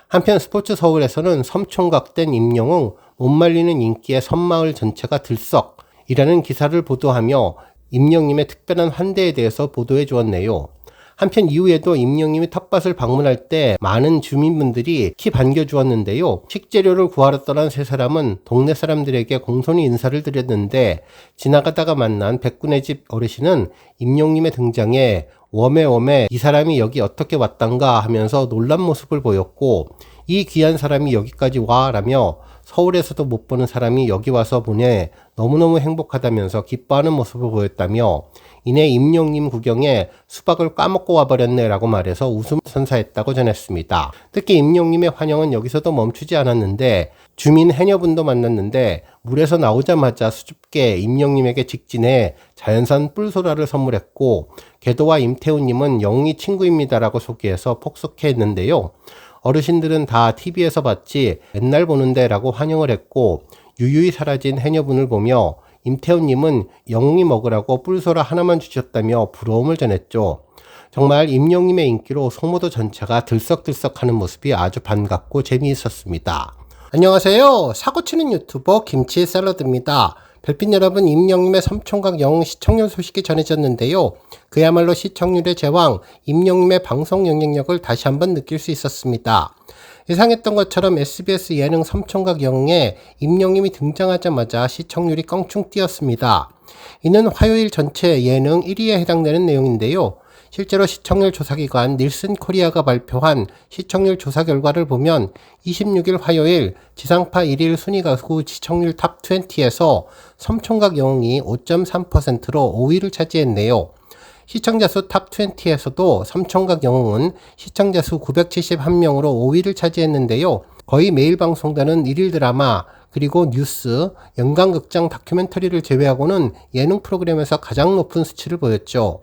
한편 스포츠 서울에서는 섬총각된 임영웅 못 말리는 인기에 섬마을 전체가 들썩이라는 기사를 보도하며 임영님의 특별한 환대에 대해서 보도해 주었네요. 한편 이후에도 임영님이 텃밭을 방문할 때 많은 주민분들이 키 반겨주었는데요. 식재료를 구하러 떠난 세 사람은 동네 사람들에게 공손히 인사를 드렸는데 지나가다가 만난 백군의 집 어르신은 임영님의 등장에 웜에 이 사람이 여기 어떻게 왔단가 하면서 놀란 모습을 보였고 이 귀한 사람이 여기까지 와 라며 서울에서도 못 보는 사람이 여기 와서 보내 너무너무 행복하다면서 기뻐하는 모습을 보였다며 이내 임영님 구경에 수박을 까먹고 와버렸네 라고 말해서 웃음을 선사했다고 전했습니다. 특히 임영님의 환영은 여기서도 멈추지 않았는데 주민 해녀분도 만났는데 물에서 나오자마자 수줍게 임영님에게 직진해 자연산 뿔소라를 선물했고 개도와 임태훈님은 영웅이 친구입니다라고 소개해서 폭소케 했는데요. 어르신들은 다 TV에서 봤지 맨날 보는데 라고 환영을 했고 유유히 사라진 해녀분을 보며 임태훈님은 영웅이 먹으라고 뿔소라 하나만 주셨다며 부러움을 전했죠. 정말 임영님의 인기로 소모도 전체가 들썩들썩하는 모습이 아주 반갑고 재미있었습니다. 안녕하세요. 사고치는 유튜버 김치 샐러드입니다. 별빛 여러분, 임영님의 섬총각 영웅 시청률 소식이 전해졌는데요. 그야말로 시청률의 제왕 임영님의 방송 영향력을 다시 한번 느낄 수 있었습니다. 예상했던 것처럼 SBS 예능 섬총각 영웅에 임영님이 등장하자마자 시청률이 껑충 뛰었습니다. 이는 화요일 전체 예능 1위에 해당되는 내용인데요. 실제로 시청률 조사기관 닐슨 코리아가 발표한 시청률 조사 결과를 보면 26일 화요일 지상파 1일 순위 가수 시청률 탑 20에서 섬총각 영웅이 5.3%로 5위를 차지했네요. 시청자 수 탑 20에서도 섬총각 영웅은 시청자 수 971명으로 5위를 차지했는데요. 거의 매일 방송되는 1일 드라마 그리고 뉴스, 연강극장 다큐멘터리를 제외하고는 예능 프로그램에서 가장 높은 수치를 보였죠.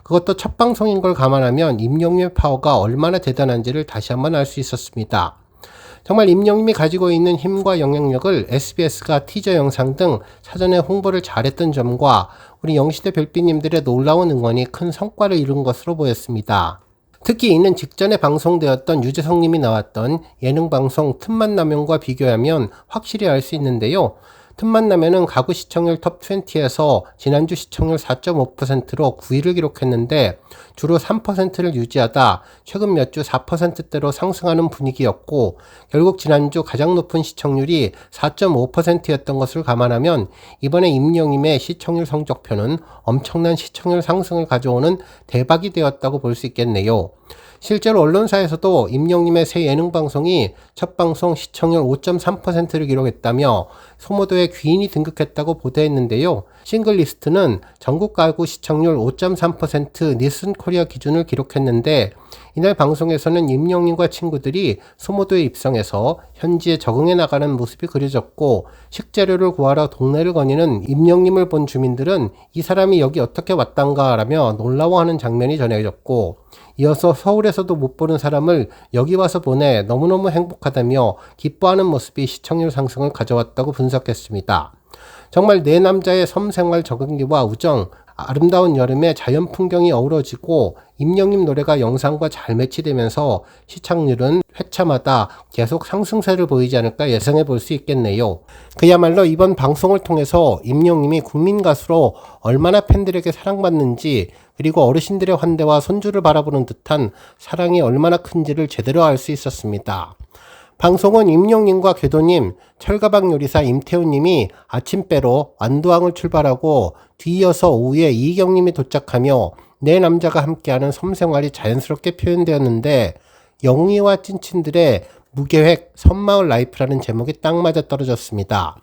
그것도 첫 방송인 걸 감안하면 임영님의 파워가 얼마나 대단한지를 다시 한번 알 수 있었습니다. 정말 임영님이 가지고 있는 힘과 영향력을 SBS가 티저 영상 등 사전에 홍보를 잘했던 점과 우리 영시대 별빛님들의 놀라운 응원이 큰 성과를 이룬 것으로 보였습니다. 특히 이는 직전에 방송되었던 유재석님이 나왔던 예능방송 틈만 나면과 비교하면 확실히 알 수 있는데요. 틈만 나면은 가구 시청률 톱 20에서 지난주 시청률 4.5%로 9위를 기록했는데 주로 3%를 유지하다 최근 몇 주 4%대로 상승하는 분위기였고 결국 지난주 가장 높은 시청률이 4.5%였던 것을 감안하면 이번에 임영님의 시청률 성적표는 엄청난 시청률 상승을 가져오는 대박이 되었다고 볼 수 있겠네요. 실제로 언론사에서도 임영님의 새 예능방송이 첫 방송 시청률 5.3%를 기록했다며 소모도의 귀인이 등극했다고 보도했는데요. 싱글리스트는 전국 가구 시청률 5.3% 닐슨 코리아 기준을 기록했는데 이날 방송에서는 임영님과 친구들이 소모도에 입성해서 현지에 적응해 나가는 모습이 그려졌고 식재료를 구하러 동네를 거니는 임영님을 본 주민들은 이 사람이 여기 어떻게 왔단가 라며 놀라워하는 장면이 전해졌고 이어서 서울에서도 못 보는 사람을 여기 와서 보내 너무너무 행복하다며 기뻐하는 모습이 시청률 상승을 가져왔다고 분석했습니다. 정말 네 남자의 섬생활 적응기와 우정, 아름다운 여름의 자연 풍경이 어우러지고 임영님 노래가 영상과 잘 매치되면서 시청률은 회차마다 계속 상승세를 보이지 않을까 예상해 볼 수 있겠네요. 그야말로 이번 방송을 통해서 임영님이 국민 가수로 얼마나 팬들에게 사랑받는지, 그리고 어르신들의 환대와 손주를 바라보는 듯한 사랑이 얼마나 큰지를 제대로 알 수 있었습니다. 방송은 임영님과 궤도님, 철가방 요리사 임태훈님이 아침배로 완도항을 출발하고 뒤이어서 오후에 이경님이 도착하며 네 남자가 함께하는 섬생활이 자연스럽게 표현되었는데, 영희와 찐친들의 무계획 섬마을 라이프라는 제목이 딱 맞아 떨어졌습니다.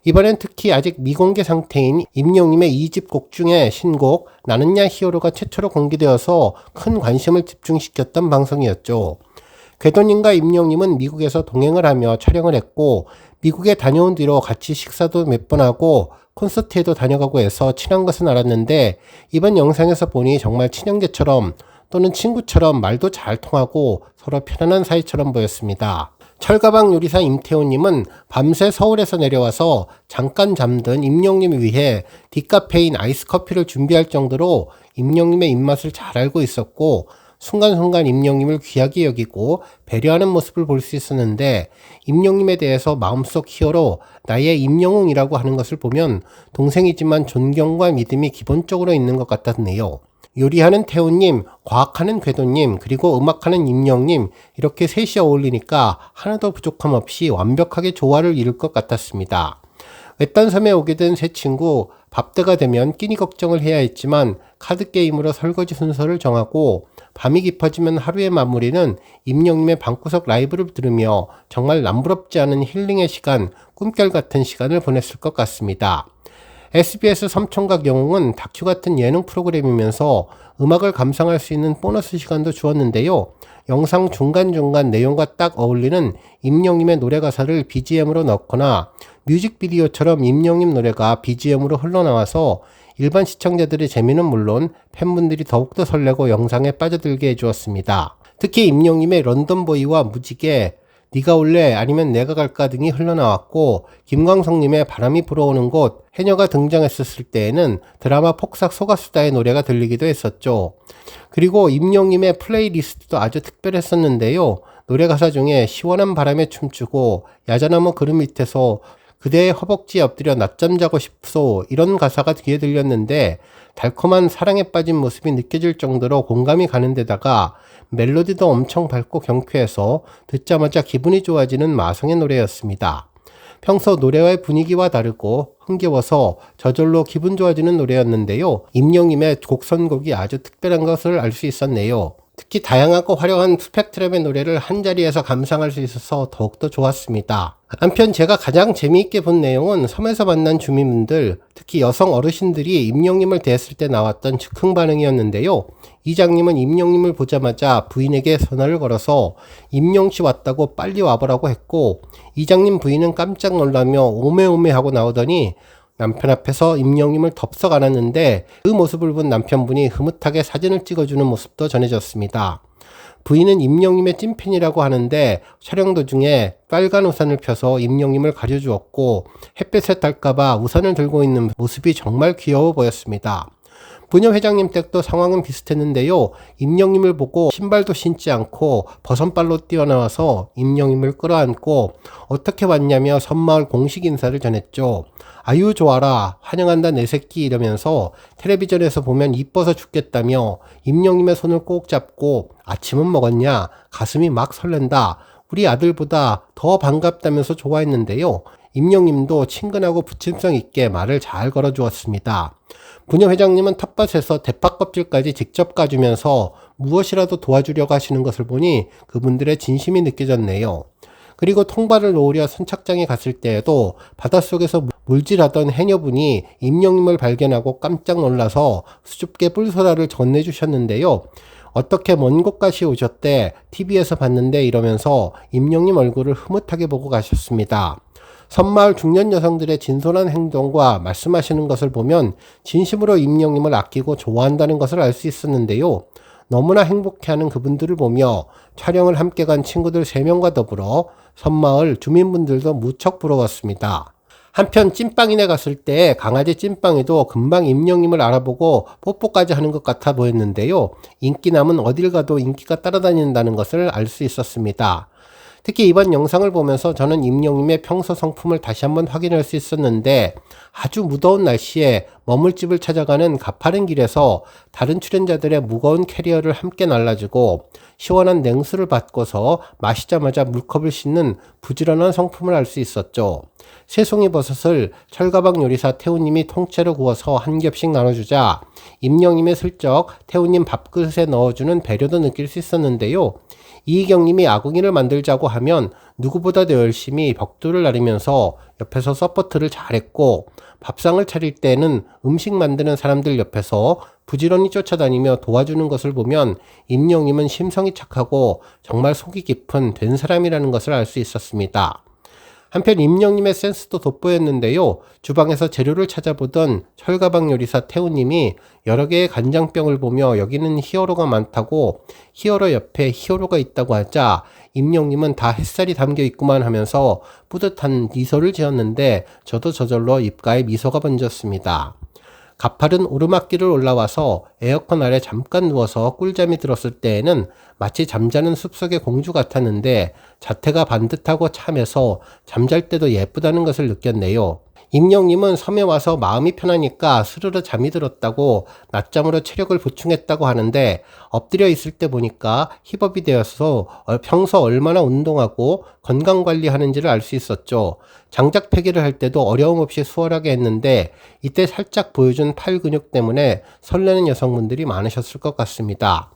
이번엔 특히 아직 미공개 상태인 임영님의 2집 곡 중에 신곡 나는야 히어로가 최초로 공개되어서 큰 관심을 집중시켰던 방송이었죠. 궤도님과 임영님은 미국에서 동행을 하며 촬영을 했고, 미국에 다녀온 뒤로 같이 식사도 몇 번 하고 콘서트에도 다녀가고 해서 친한 것은 알았는데, 이번 영상에서 보니 정말 친형제처럼 또는 친구처럼 말도 잘 통하고 서로 편안한 사이처럼 보였습니다. 철가방 요리사 임태훈님은 밤새 서울에서 내려와서 잠깐 잠든 임영님을 위해 디카페인 아이스 커피를 준비할 정도로 임영님의 입맛을 잘 알고 있었고, 순간순간 임영님을 귀하게 여기고 배려하는 모습을 볼 수 있었는데, 임영님에 대해서 마음속 히어로 나의 임영웅이라고 하는 것을 보면 동생이지만 존경과 믿음이 기본적으로 있는 것 같았네요. 요리하는 태훈님, 과학하는 궤도님, 그리고 음악하는 임영님, 이렇게 셋이 어울리니까 하나도 부족함 없이 완벽하게 조화를 이룰 것 같았습니다. 외딴 섬에 오게 된 세 친구, 밥때가 되면 끼니 걱정을 해야 했지만 카드게임으로 설거지 순서를 정하고, 밤이 깊어지면 하루의 마무리는 임영님의 방구석 라이브를 들으며 정말 남부럽지 않은 힐링의 시간, 꿈결 같은 시간을 보냈을 것 같습니다. SBS 섬총각 영웅은 다큐 같은 예능 프로그램이면서 음악을 감상할 수 있는 보너스 시간도 주었는데요. 영상 중간중간 내용과 딱 어울리는 임영님의 노래 가사를 BGM으로 넣거나 뮤직비디오처럼 임영님 노래가 BGM으로 흘러나와서 일반 시청자들의 재미는 물론 팬분들이 더욱더 설레고 영상에 빠져들게 해주었습니다. 특히 임영님의 런던보이와 무지개, 네가 올래 아니면 내가 갈까 등이 흘러나왔고, 김광석님의 바람이 불어오는 곳, 해녀가 등장했었을 때에는 드라마 폭삭 소가수다의 노래가 들리기도 했었죠. 그리고 임영님의 플레이리스트도 아주 특별했었는데요. 노래 가사 중에 시원한 바람에 춤추고 야자나무 그름 밑에서 그대의 허벅지에 엎드려 낮잠 자고 싶소, 이런 가사가 뒤에 들렸는데 달콤한 사랑에 빠진 모습이 느껴질 정도로 공감이 가는 데다가 멜로디도 엄청 밝고 경쾌해서 듣자마자 기분이 좋아지는 마성의 노래였습니다. 평소 노래와의 분위기와 다르고 흥겨워서 저절로 기분 좋아지는 노래였는데요. 임영님의 곡 선곡이 아주 특별한 것을 알 수 있었네요. 특히 다양하고 화려한 스펙트럼의 노래를 한자리에서 감상할 수 있어서 더욱더 좋았습니다. 한편 제가 가장 재미있게 본 내용은 섬에서 만난 주민분들, 특히 여성 어르신들이 임영님을 대했을 때 나왔던 즉흥 반응이었는데요. 이장님은 임영님을 보자마자 부인에게 전화를 걸어서 임영씨 왔다고 빨리 와보라고 했고, 이장님 부인은 깜짝 놀라며 오메오메 하고 나오더니 남편 앞에서 임영님을 덥석 안았는데, 그 모습을 본 남편분이 흐뭇하게 사진을 찍어주는 모습도 전해졌습니다. 부인은 임영님의 찐팬이라고 하는데 촬영 도중에 빨간 우산을 펴서 임영님을 가려주었고, 햇볕에 탈까봐 우산을 들고 있는 모습이 정말 귀여워 보였습니다. 부녀 회장님 댁도 상황은 비슷했는데요. 임영님을 보고 신발도 신지 않고 버선발로 뛰어나와서 임영님을 끌어안고 어떻게 왔냐며 섬마을 공식 인사를 전했죠. 아유 좋아라, 환영한다 내 새끼, 이러면서 텔레비전에서 보면 이뻐서 죽겠다며 임영님의 손을 꼭 잡고 아침은 먹었냐, 가슴이 막 설렌다, 우리 아들보다 더 반갑다면서 좋아했는데요. 임영님도 친근하고 부침성 있게 말을 잘 걸어주었습니다. 부녀 회장님은 텃밭에서 대파 껍질까지 직접 까주면서 무엇이라도 도와주려고 하시는 것을 보니 그분들의 진심이 느껴졌네요. 그리고 통발을 놓으려 선착장에 갔을 때에도 바닷속에서 물질하던 해녀분이 임영님을 발견하고 깜짝 놀라서 수줍게 뿔소라를 건네주셨는데요. 어떻게 먼 곳까지 오셨대, TV에서 봤는데, 이러면서 임영님 얼굴을 흐뭇하게 보고 가셨습니다. 섬마을 중년 여성들의 진솔한 행동과 말씀하시는 것을 보면 진심으로 임영님을 아끼고 좋아한다는 것을 알 수 있었는데요. 너무나 행복해하는 그분들을 보며 촬영을 함께 간 친구들 3명과 더불어 섬마을 주민분들도 무척 부러웠습니다. 한편 찐빵이네 갔을 때 강아지 찐빵이도 금방 임영님을 알아보고 뽀뽀까지 하는 것 같아 보였는데요. 인기남은 어딜 가도 인기가 따라다닌다는 것을 알 수 있었습니다. 특히 이번 영상을 보면서 저는 임영님의 평소 성품을 다시 한번 확인할 수 있었는데, 아주 무더운 날씨에 머물집을 찾아가는 가파른 길에서 다른 출연자들의 무거운 캐리어를 함께 날라주고 시원한 냉수를 받고서 마시자마자 물컵을 씻는 부지런한 성품을 알 수 있었죠. 새송이 버섯을 철가방 요리사 태우님이 통째로 구워서 한 겹씩 나눠주자 임영님의 슬쩍 태우님 밥그릇에 넣어주는 배려도 느낄 수 있었는데요. 이희경님이 아궁이를 만들자고 하면 누구보다도 열심히 벽돌을 나르면서 옆에서 서포트를 잘했고, 밥상을 차릴 때는 음식 만드는 사람들 옆에서 부지런히 쫓아다니며 도와주는 것을 보면 임영님은 심성이 착하고 정말 속이 깊은 된 사람이라는 것을 알 수 있었습니다. 한편 임영님의 센스도 돋보였는데요. 주방에서 재료를 찾아보던 철가방 요리사 태우님이 여러 개의 간장병을 보며 여기는 히어로가 많다고 히어로 옆에 히어로가 있다고 하자 임영님은 다 햇살이 담겨 있구만 하면서 뿌듯한 미소를 지었는데, 저도 저절로 입가에 미소가 번졌습니다. 가파른 오르막길을 올라와서 에어컨 아래 잠깐 누워서 꿀잠이 들었을 때에는 마치 잠자는 숲속의 공주 같았는데, 자태가 반듯하고 참해서 잠잘 때도 예쁘다는 것을 느꼈네요. 임영님은 섬에 와서 마음이 편하니까 스르르 잠이 들었다고 낮잠으로 체력을 보충했다고 하는데, 엎드려 있을 때 보니까 힙업이 되어서 평소 얼마나 운동하고 건강관리하는지를 알 수 있었죠. 장작 패기를 할 때도 어려움 없이 수월하게 했는데, 이때 살짝 보여준 팔 근육 때문에 설레는 여성분들이 많으셨을 것 같습니다.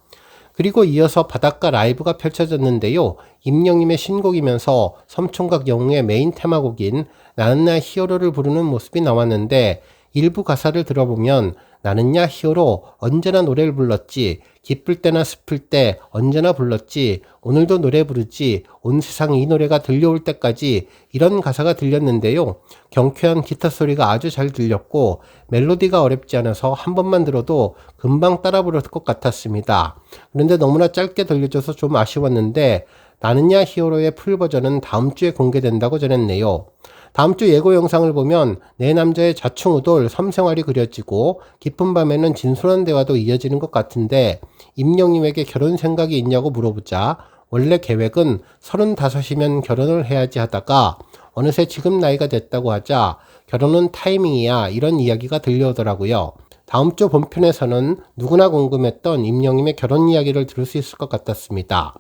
그리고 이어서 바닷가 라이브가 펼쳐졌는데요. 임영님의 신곡이면서 섬총각 영웅의 메인 테마곡인 나는 야 히어로를 부르는 모습이 나왔는데, 일부 가사를 들어보면 나는 야 히어로 언제나 노래를 불렀지, 기쁠 때나 슬플 때 언제나 불렀지, 오늘도 노래 부르지, 온 세상 이 노래가 들려올 때까지, 이런 가사가 들렸는데요. 경쾌한 기타 소리가 아주 잘 들렸고 멜로디가 어렵지 않아서 한 번만 들어도 금방 따라 부를 것 같았습니다. 그런데 너무나 짧게 들려줘서 좀 아쉬웠는데, 나는 야 히어로의 풀 버전은 다음 주에 공개된다고 전했네요. 다음 주 예고 영상을 보면 내 남자의 자충우돌 섬생활이 그려지고 깊은 밤에는 진솔한 대화도 이어지는 것 같은데, 임영님에게 결혼 생각이 있냐고 물어보자 원래 계획은 35이면 결혼을 해야지 하다가 어느새 지금 나이가 됐다고 하자 결혼은 타이밍이야, 이런 이야기가 들려오더라고요. 다음 주 본편에서는 누구나 궁금했던 임영님의 결혼 이야기를 들을 수 있을 것 같았습니다.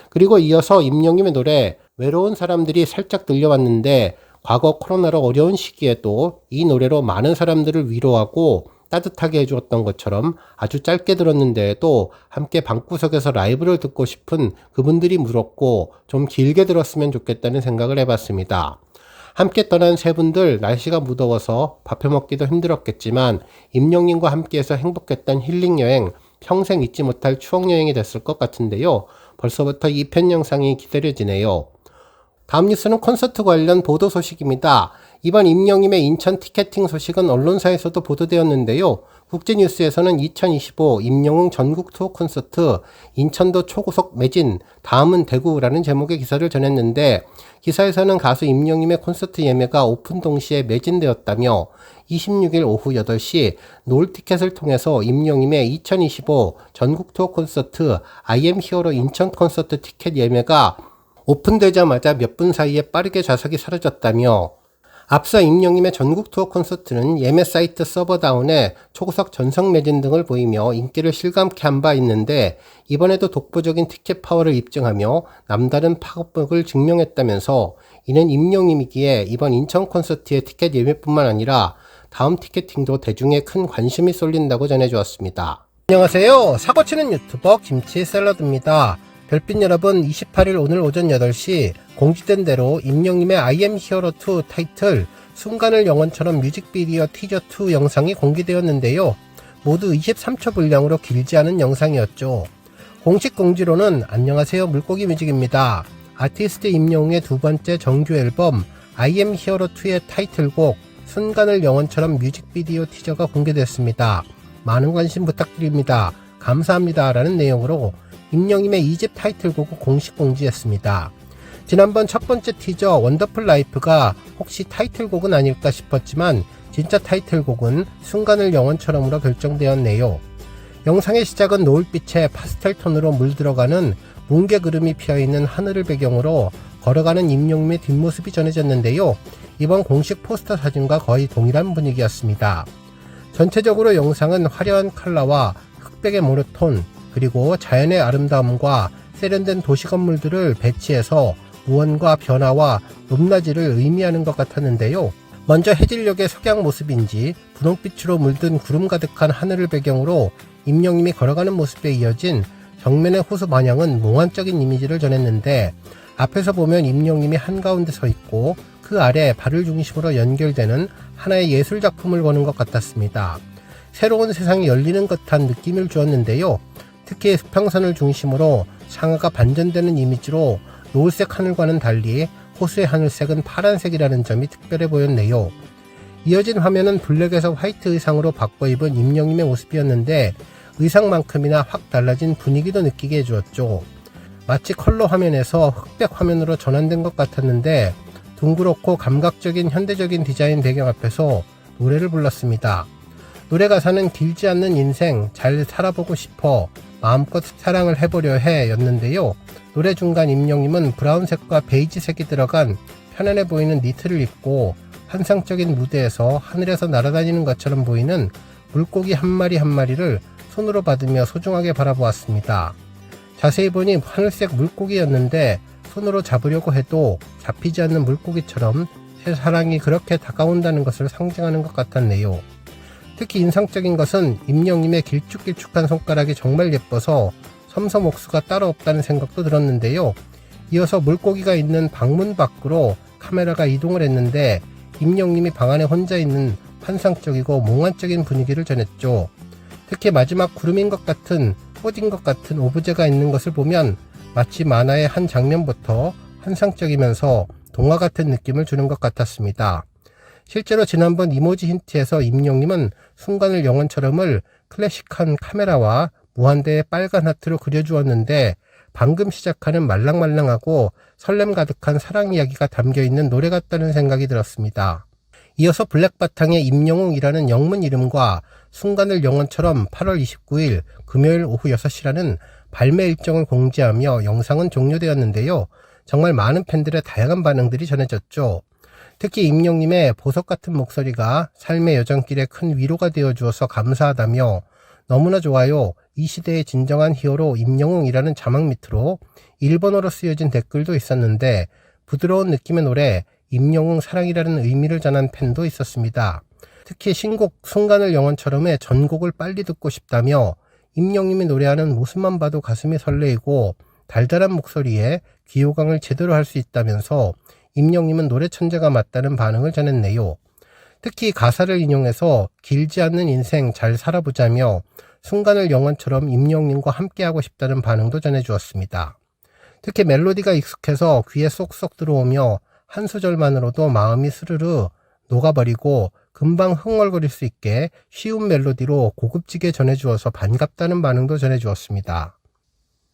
그리고 이어서 임영님의 노래 외로운 사람들이 살짝 들려왔는데, 과거 코로나로 어려운 시기에도 이 노래로 많은 사람들을 위로하고 따뜻하게 해주었던 것처럼 아주 짧게 들었는데도 함께 방구석에서 라이브를 듣고 싶은 그분들이 물었고 좀 길게 들었으면 좋겠다는 생각을 해봤습니다. 함께 떠난 세 분들 날씨가 무더워서 밥해 먹기도 힘들었겠지만 임영님과 함께해서 행복했던 힐링 여행, 평생 잊지 못할 추억 여행이 됐을 것 같은데요. 벌써부터 2편 영상이 기다려지네요. 다음 뉴스는 콘서트 관련 보도 소식입니다. 이번 임영님의 인천 티켓팅 소식은 언론사에서도 보도되었는데요. 국제뉴스에서는 2025 임영웅 전국 투어 콘서트 인천도 초고속 매진, 다음은 대구라는 제목의 기사를 전했는데, 기사에서는 가수 임영님의 콘서트 예매가 오픈 동시에 매진되었다며 26일 오후 8시 노을 티켓을 통해서 임영님의 2025 전국 투어 콘서트 I am 히어로 인천 콘서트 티켓 예매가 오픈되자마자 몇 분 사이에 빠르게 좌석이 사라졌다며, 앞서 임영님의 전국 투어 콘서트는 예매 사이트 서버 다운에 초고속 전석 매진 등을 보이며 인기를 실감케 한 바 있는데, 이번에도 독보적인 티켓 파워를 입증하며 남다른 파급력을 증명했다면서, 이는 임영님이기에 이번 인천 콘서트의 티켓 예매뿐만 아니라 다음 티켓팅도 대중의 큰 관심이 쏠린다고 전해주었습니다. 안녕하세요. 사고치는 유튜버 김치 샐러드입니다. 별빛 여러분, 28일 오늘 오전 8시 공지된 대로 임영님의 I am hero 2 타이틀 순간을 영원처럼 뮤직비디오 티저 2 영상이 공개되었는데요. 모두 23초 분량으로 길지 않은 영상이었죠. 공식 공지로는 안녕하세요 물고기 뮤직입니다. 아티스트 임영웅의 두 번째 정규 앨범 I am hero 2의 타이틀곡 순간을 영원처럼 뮤직비디오 티저가 공개됐습니다. 많은 관심 부탁드립니다. 감사합니다 라는 내용으로 임영님의 2집 타이틀곡을 공식 공지했습니다. 지난번 첫 번째 티저 원더풀 라이프가 혹시 타이틀곡은 아닐까 싶었지만 진짜 타이틀곡은 순간을 영원처럼으로 결정되었네요. 영상의 시작은 노을빛에 파스텔 톤으로 물들어가는 뭉게 구름이 피어있는 하늘을 배경으로 걸어가는 임영웅의 뒷모습이 전해졌는데요. 이번 공식 포스터 사진과 거의 동일한 분위기였습니다. 전체적으로 영상은 화려한 컬러와 흑백의 모노톤, 그리고 자연의 아름다움과 세련된 도시 건물들을 배치해서 무언과 변화와 높낮이를 의미하는 것 같았는데요. 먼저 해질녘의 석양 모습인지 분홍빛으로 물든 구름 가득한 하늘을 배경으로 임영웅이 걸어가는 모습에 이어진 정면의 호수 반향은 몽환적인 이미지를 전했는데, 앞에서 보면 임영웅이 한가운데 서 있고 그 아래 발을 중심으로 연결되는 하나의 예술작품을 보는 것 같았습니다. 새로운 세상이 열리는 듯한 느낌을 주었는데요. 특히 수평선을 중심으로 상하가 반전되는 이미지로 노을색 하늘과는 달리 호수의 하늘색은 파란색이라는 점이 특별해 보였네요. 이어진 화면은 블랙에서 화이트 의상으로 바꿔 입은 임영웅의 모습이었는데 의상만큼이나 확 달라진 분위기도 느끼게 해주었죠. 마치 컬러 화면에서 흑백 화면으로 전환된 것 같았는데 둥그렇고 감각적인 현대적인 디자인 배경 앞에서 노래를 불렀습니다. 노래 가사는 길지 않는 인생 잘 살아보고 싶어 마음껏 사랑을 해보려 해 였는데요. 노래 중간 임영웅은 브라운색과 베이지색이 들어간 편안해 보이는 니트를 입고 환상적인 무대에서 하늘에서 날아다니는 것처럼 보이는 물고기 한 마리 한 마리를 손으로 받으며 소중하게 바라보았습니다. 자세히 보니 하늘색 물고기였는데 손으로 잡으려고 해도 잡히지 않는 물고기처럼 새 사랑이 그렇게 다가온다는 것을 상징하는 것 같았네요. 특히 인상적인 것은 임영웅의 길쭉길쭉한 손가락이 정말 예뻐서 섬섬옥수가 따로 없다는 생각도 들었는데요. 이어서 물고기가 있는 방문 밖으로 카메라가 이동을 했는데 임영웅이 방 안에 혼자 있는 환상적이고 몽환적인 분위기를 전했죠. 특히 마지막 구름인 것 같은 꽃인 것 같은 오브제가 있는 것을 보면 마치 만화의 한 장면부터 환상적이면서 동화 같은 느낌을 주는 것 같았습니다. 실제로 지난번 이모지 힌트에서 임영웅은 순간을 영원처럼을 클래식한 카메라와 무한대의 빨간 하트로 그려주었는데 방금 시작하는 말랑말랑하고 설렘 가득한 사랑 이야기가 담겨있는 노래 같다는 생각이 들었습니다. 이어서 블랙 바탕에 임영웅이라는 영문 이름과 순간을 영원처럼 8월 29일 금요일 오후 6시라는 발매 일정을 공지하며 영상은 종료되었는데요. 정말 많은 팬들의 다양한 반응들이 전해졌죠. 특히 임영웅의 보석 같은 목소리가 삶의 여정길에 큰 위로가 되어 주어서 감사하다며 너무나 좋아요. 이 시대의 진정한 히어로 임영웅이라는 자막 밑으로 일본어로 쓰여진 댓글도 있었는데 부드러운 느낌의 노래 임영웅 사랑이라는 의미를 전한 팬도 있었습니다. 특히 신곡 순간을 영원처럼의 전곡을 빨리 듣고 싶다며 임영웅이 노래하는 모습만 봐도 가슴이 설레이고 달달한 목소리에 귀호강을 제대로 할 수 있다면서 임영웅은 노래 천재가 맞다는 반응을 전했네요. 특히 가사를 인용해서 길지 않는 인생 잘 살아보자며 순간을 영원처럼 임영웅과 함께하고 싶다는 반응도 전해주었습니다. 특히 멜로디가 익숙해서 귀에 쏙쏙 들어오며 한 소절만으로도 마음이 스르르 녹아버리고 금방 흥얼거릴 수 있게 쉬운 멜로디로 고급지게 전해주어서 반갑다는 반응도 전해주었습니다.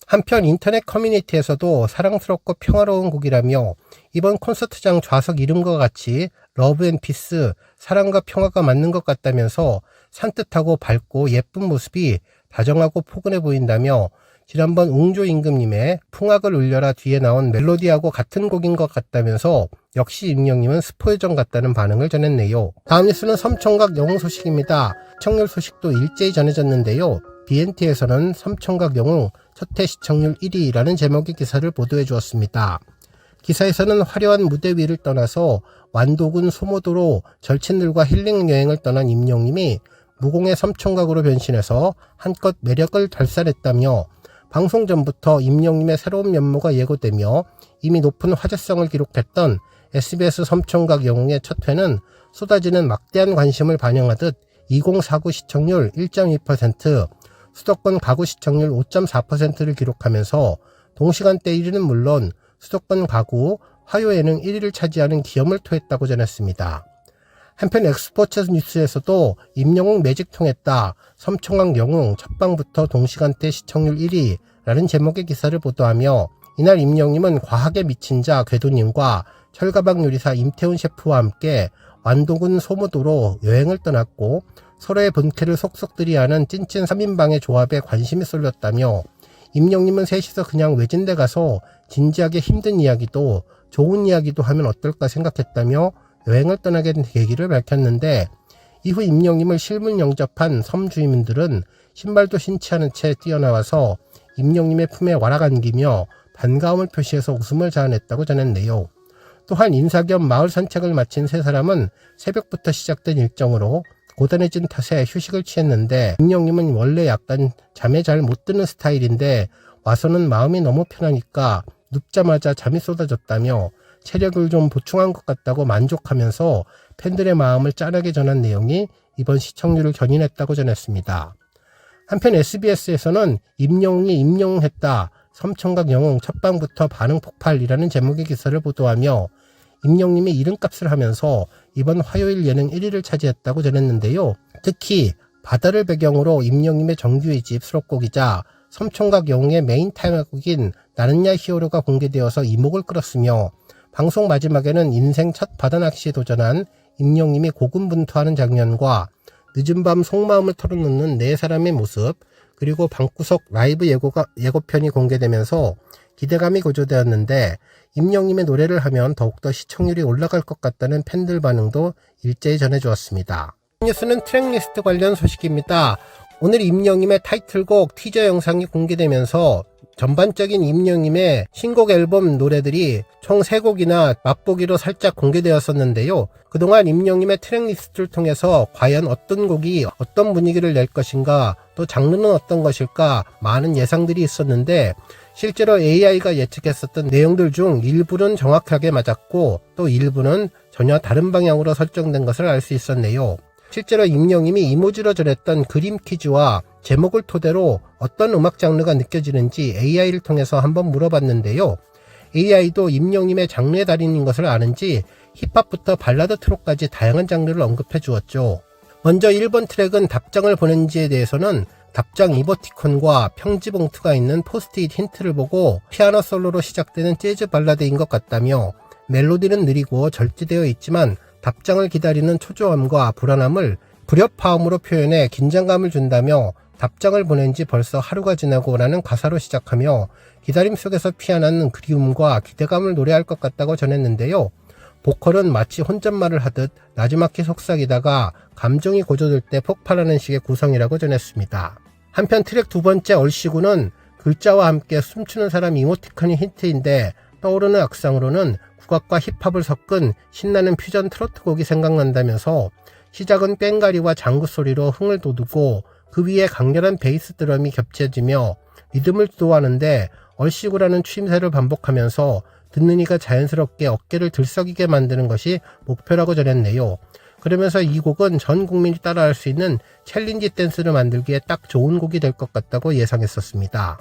한편 인터넷 커뮤니티에서도 사랑스럽고 평화로운 곡이라며 이번 콘서트장 좌석 이름과 같이 러브 앤 피스, 사랑과 평화가 맞는 것 같다면서 산뜻하고 밝고 예쁜 모습이 다정하고 포근해 보인다며 지난번 웅조 임금님의 풍악을 울려라 뒤에 나온 멜로디하고 같은 곡인 것 같다면서 역시 임영웅은 스포요정 같다는 반응을 전했네요. 다음 뉴스는 섬총각 영웅 소식입니다. 시청률 소식도 일제히 전해졌는데요. BNT에서는 섬총각 영웅 첫회 시청률 1위라는 제목의 기사를 보도해 주었습니다. 기사에서는 화려한 무대 위를 떠나서 완도군 소모도로 절친들과 힐링 여행을 떠난 임영웅이 무공의 섬총각으로 변신해서 한껏 매력을 발산했다며 방송 전부터 임영웅의 새로운 면모가 예고되며 이미 높은 화제성을 기록했던 SBS 섬총각 영웅의 첫 회는 쏟아지는 막대한 관심을 반영하듯 2049 시청률 1.2%, 수도권 가구 시청률 5.4%를 기록하면서 동시간대 1위는 물론 수도권 가구, 화요 예능 1위를 차지하는 기염을 토했다고 전했습니다. 한편 엑스포츠 뉴스에서도 임영웅 매직 통했다. 섬총각 영웅 첫방부터 동시간대 시청률 1위라는 제목의 기사를 보도하며 이날 임영님은 과학에 미친 자 궤도님과 철가방 요리사 임태훈 셰프와 함께 완도군 소무도로 여행을 떠났고 서로의 본캐를 속속들이하는 찐찐 3인방의 조합에 관심이 쏠렸다며 임영님은 셋이서 그냥 외진데 가서 진지하게 힘든 이야기도 좋은 이야기도 하면 어떨까 생각했다며 여행을 떠나게 된 계기를 밝혔는데 이후 임영님을 실물 영접한 섬 주민들은 신발도 신지 않은 채 뛰어나와서 임영님의 품에 와락안기며 반가움을 표시해서 웃음을 자아냈다고 전했네요. 또한 인사 겸 마을 산책을 마친 세 사람은 새벽부터 시작된 일정으로 고단해진 탓에 휴식을 취했는데 임영님은 원래 약간 잠에 잘 못 드는 스타일인데 와서는 마음이 너무 편하니까 눕자마자 잠이 쏟아졌다며 체력을 좀 보충한 것 같다고 만족하면서 팬들의 마음을 짠하게 전한 내용이 이번 시청률을 견인했다고 전했습니다. 한편 SBS에서는 임영웅이 임영웅했다. 섬총각 영웅 첫방부터 반응 폭발이라는 제목의 기사를 보도하며 임영님이 이름값을 하면서 이번 화요일 예능 1위를 차지했다고 전했는데요. 특히 바다를 배경으로 임영님의 정규 2집 수록곡이자 섬총각 영웅의 메인 타이틀곡인 나는야 히어로가 공개되어서 이목을 끌었으며 방송 마지막에는 인생 첫 바다 낚시에 도전한 임영님이 고군분투하는 장면과 늦은 밤 속마음을 털어놓는 네 사람의 모습 그리고 방구석 라이브 예고편이 공개되면서 기대감이 고조되었는데 임영님의 노래를 하면 더욱더 시청률이 올라갈 것 같다는 팬들 반응도 일제히 전해주었습니다. 뉴스는 트랙리스트 관련 소식입니다. 오늘 임영님의 타이틀곡 티저 영상이 공개되면서 전반적인 임영님의 신곡 앨범 노래들이 총 3곡이나 맛보기로 살짝 공개되었었는데요. 그동안 임영님의 트랙리스트를 통해서 과연 어떤 곡이 어떤 분위기를 낼 것인가 또 장르는 어떤 것일까 많은 예상들이 있었는데 실제로 AI가 예측했었던 내용들 중 일부는 정확하게 맞았고 또 일부는 전혀 다른 방향으로 설정된 것을 알 수 있었네요. 실제로 임영님이 이모지로 전했던 그림 퀴즈와 제목을 토대로 어떤 음악 장르가 느껴지는지 AI를 통해서 한번 물어봤는데요. AI도 임영님의 장르의 달인인 것을 아는지 힙합부터 발라드 트로까지 다양한 장르를 언급해 주었죠. 먼저 1번 트랙은 답장을 보낸지에 대해서는 답장 이모티콘과 평지 봉투가 있는 포스트잇 힌트를 보고 피아노 솔로로 시작되는 재즈 발라드인 것 같다며 멜로디는 느리고 절제되어 있지만 답장을 기다리는 초조함과 불안함을 불협화음으로 표현해 긴장감을 준다며 답장을 보낸 지 벌써 하루가 지나고 라는 가사로 시작하며 기다림 속에서 피어나는 그리움과 기대감을 노래할 것 같다고 전했는데요. 보컬은 마치 혼잣말을 하듯 나지막히 속삭이다가 감정이 고조될 때 폭발하는 식의 구성이라고 전했습니다. 한편 트랙 두 번째 얼씨구는 글자와 함께 춤추는 사람 이모티콘이 힌트인데 떠오르는 악상으로는 국악과 힙합을 섞은 신나는 퓨전 트로트 곡이 생각난다면서 시작은 꽹가리와 장구 소리로 흥을 돋우고 그 위에 강렬한 베이스 드럼이 겹쳐지며 리듬을 주도하는데 얼씨구라는 추임새를 반복하면서 듣는 이가 자연스럽게 어깨를 들썩이게 만드는 것이 목표라고 전했네요. 그러면서 이 곡은 전 국민이 따라할 수 있는 챌린지 댄스를 만들기에 딱 좋은 곡이 될 것 같다고 예상했었습니다.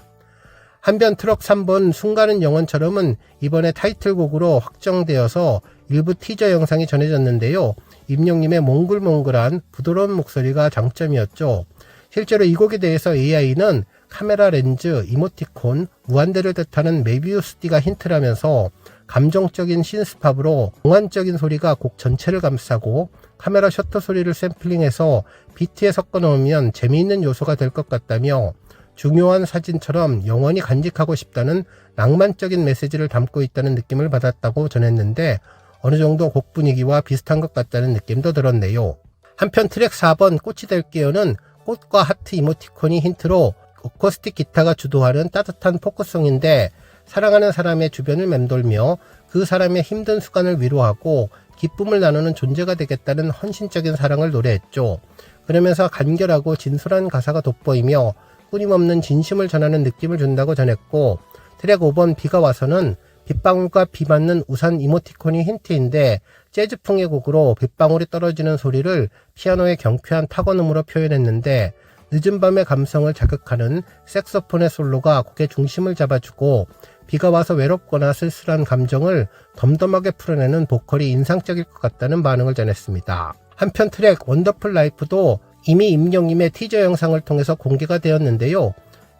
한편 트럭 3번 순간은 영원처럼은 이번에 타이틀곡으로 확정되어서 일부 티저 영상이 전해졌는데요. 임영님의 몽글몽글한 부드러운 목소리가 장점이었죠. 실제로 이 곡에 대해서 AI는 카메라 렌즈, 이모티콘, 무한대를 뜻하는 메비우스띠가 힌트라면서 감정적인 신스팝으로 몽환적인 소리가 곡 전체를 감싸고 카메라 셔터 소리를 샘플링해서 비트에 섞어 넣으면 재미있는 요소가 될 것 같다며 중요한 사진처럼 영원히 간직하고 싶다는 낭만적인 메시지를 담고 있다는 느낌을 받았다고 전했는데 어느 정도 곡 분위기와 비슷한 것 같다는 느낌도 들었네요. 한편 트랙 4번 꽃이 될게요는 꽃과 하트 이모티콘이 힌트로 어쿠스틱 기타가 주도하는 따뜻한 포크송인데 사랑하는 사람의 주변을 맴돌며 그 사람의 힘든 순간을 위로하고 기쁨을 나누는 존재가 되겠다는 헌신적인 사랑을 노래했죠. 그러면서 간결하고 진솔한 가사가 돋보이며 끊임없는 진심을 전하는 느낌을 준다고 전했고 트랙 5번 비가 와서는 빗방울과 비 맞는 우산 이모티콘이 힌트인데 재즈풍의 곡으로 빗방울이 떨어지는 소리를 피아노의 경쾌한 타건음으로 표현했는데 늦은 밤의 감성을 자극하는 색소폰의 솔로가 곡의 중심을 잡아주고 비가 와서 외롭거나 쓸쓸한 감정을 덤덤하게 풀어내는 보컬이 인상적일 것 같다는 반응을 전했습니다. 한편 트랙 원더풀 라이프도 이미 임영님의 티저 영상을 통해서 공개가 되었는데요.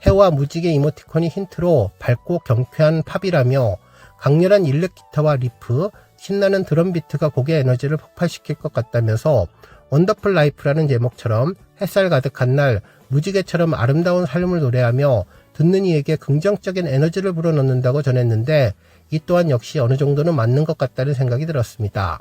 해와 무지개 이모티콘이 힌트로 밝고 경쾌한 팝이라며 강렬한 일렉 기타와 리프, 신나는 드럼 비트가 곡의 에너지를 폭발시킬 것 같다면서 원더풀 라이프라는 제목처럼 햇살 가득한 날 무지개처럼 아름다운 삶을 노래하며 듣는 이에게 긍정적인 에너지를 불어넣는다고 전했는데 이 또한 역시 어느 정도는 맞는 것 같다는 생각이 들었습니다.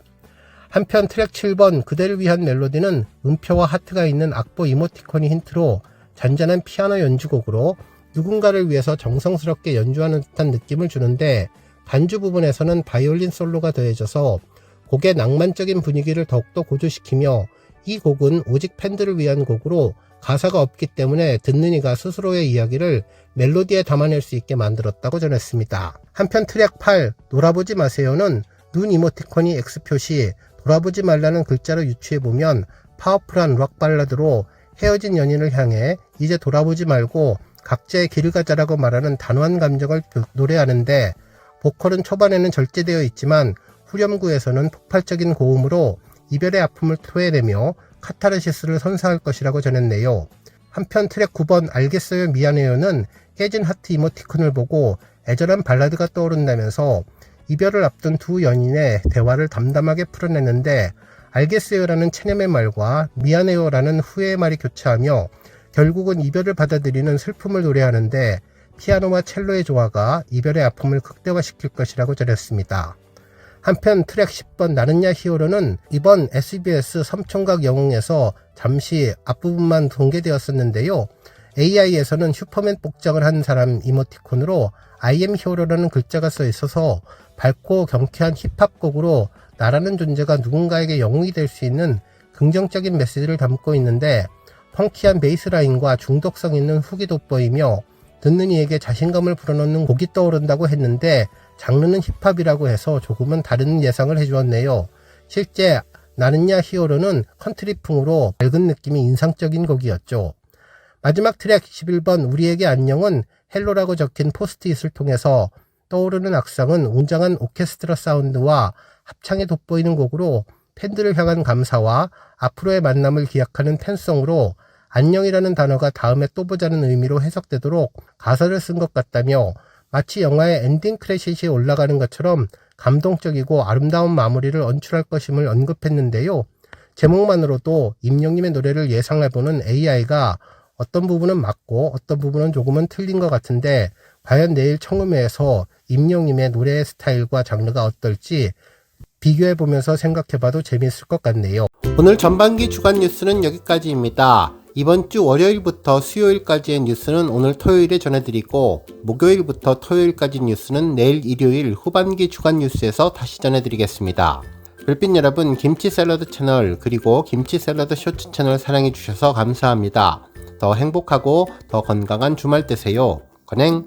한편 트랙 7번 그대를 위한 멜로디는 음표와 하트가 있는 악보 이모티콘이 힌트로 잔잔한 피아노 연주곡으로 누군가를 위해서 정성스럽게 연주하는 듯한 느낌을 주는데 반주 부분에서는 바이올린 솔로가 더해져서 곡의 낭만적인 분위기를 더욱더 고조시키며 이 곡은 오직 팬들을 위한 곡으로 가사가 없기 때문에 듣는 이가 스스로의 이야기를 멜로디에 담아낼 수 있게 만들었다고 전했습니다. 한편 트랙 8 놀아보지 마세요는 눈 이모티콘이 X표시 돌아보지 말라는 글자로 유추해보면 파워풀한 록 발라드로 헤어진 연인을 향해 이제 돌아보지 말고 각자의 길을 가자라고 말하는 단호한 감정을 노래하는데 보컬은 초반에는 절제되어 있지만 후렴구에서는 폭발적인 고음으로 이별의 아픔을 토해내며 카타르시스를 선사할 것이라고 전했네요. 한편 트랙 9번 알겠어요 미안해요는 깨진 하트 이모티콘을 보고 애절한 발라드가 떠오른다면서 이별을 앞둔 두 연인의 대화를 담담하게 풀어내는데 알겠어요라는 체념의 말과 미안해요라는 후회의 말이 교차하며 결국은 이별을 받아들이는 슬픔을 노래하는데 피아노와 첼로의 조화가 이별의 아픔을 극대화시킬 것이라고 전했습니다. 한편 트랙 10번 나는야 히어로는 이번 SBS 섬총각 영웅에서 잠시 앞부분만 공개되었었는데요. AI에서는 슈퍼맨 복장을 한 사람 이모티콘으로 I am 히어로라는 글자가 써 있어서 밝고 경쾌한 힙합곡으로 나라는 존재가 누군가에게 영웅이 될 수 있는 긍정적인 메시지를 담고 있는데 펑키한 베이스라인과 중독성 있는 훅이 돋보이며 듣는 이에게 자신감을 불어넣는 곡이 떠오른다고 했는데 장르는 힙합이라고 해서 조금은 다른 예상을 해주었네요. 실제 나는야 히어로는 컨트리풍으로 밝은 느낌이 인상적인 곡이었죠. 마지막 트랙 11번 우리에게 안녕은 헬로라고 적힌 포스트잇을 통해서 떠오르는 악상은 웅장한 오케스트라 사운드와 합창에 돋보이는 곡으로 팬들을 향한 감사와 앞으로의 만남을 기약하는 팬송으로 안녕이라는 단어가 다음에 또 보자는 의미로 해석되도록 가사를 쓴 것 같다며 마치 영화의 엔딩 크레딧이 올라가는 것처럼 감동적이고 아름다운 마무리를 연출할 것임을 언급했는데요. 제목만으로도 임영님의 노래를 예상해보는 AI가 어떤 부분은 맞고 어떤 부분은 조금은 틀린 것 같은데 과연 내일 청음회에서 임영님의 노래의 스타일과 장르가 어떨지 비교해보면서 생각해봐도 재미있을 것 같네요. 오늘 전반기 주간 뉴스는 여기까지입니다. 이번 주 월요일부터 수요일까지의 뉴스는 오늘 토요일에 전해드리고 목요일부터 토요일까지 뉴스는 내일 일요일 후반기 주간 뉴스에서 다시 전해드리겠습니다. 별빛 여러분 김치 샐러드 채널 그리고 김치 샐러드 쇼츠 채널 사랑해주셔서 감사합니다. 더 행복하고 더 건강한 주말 되세요. 건행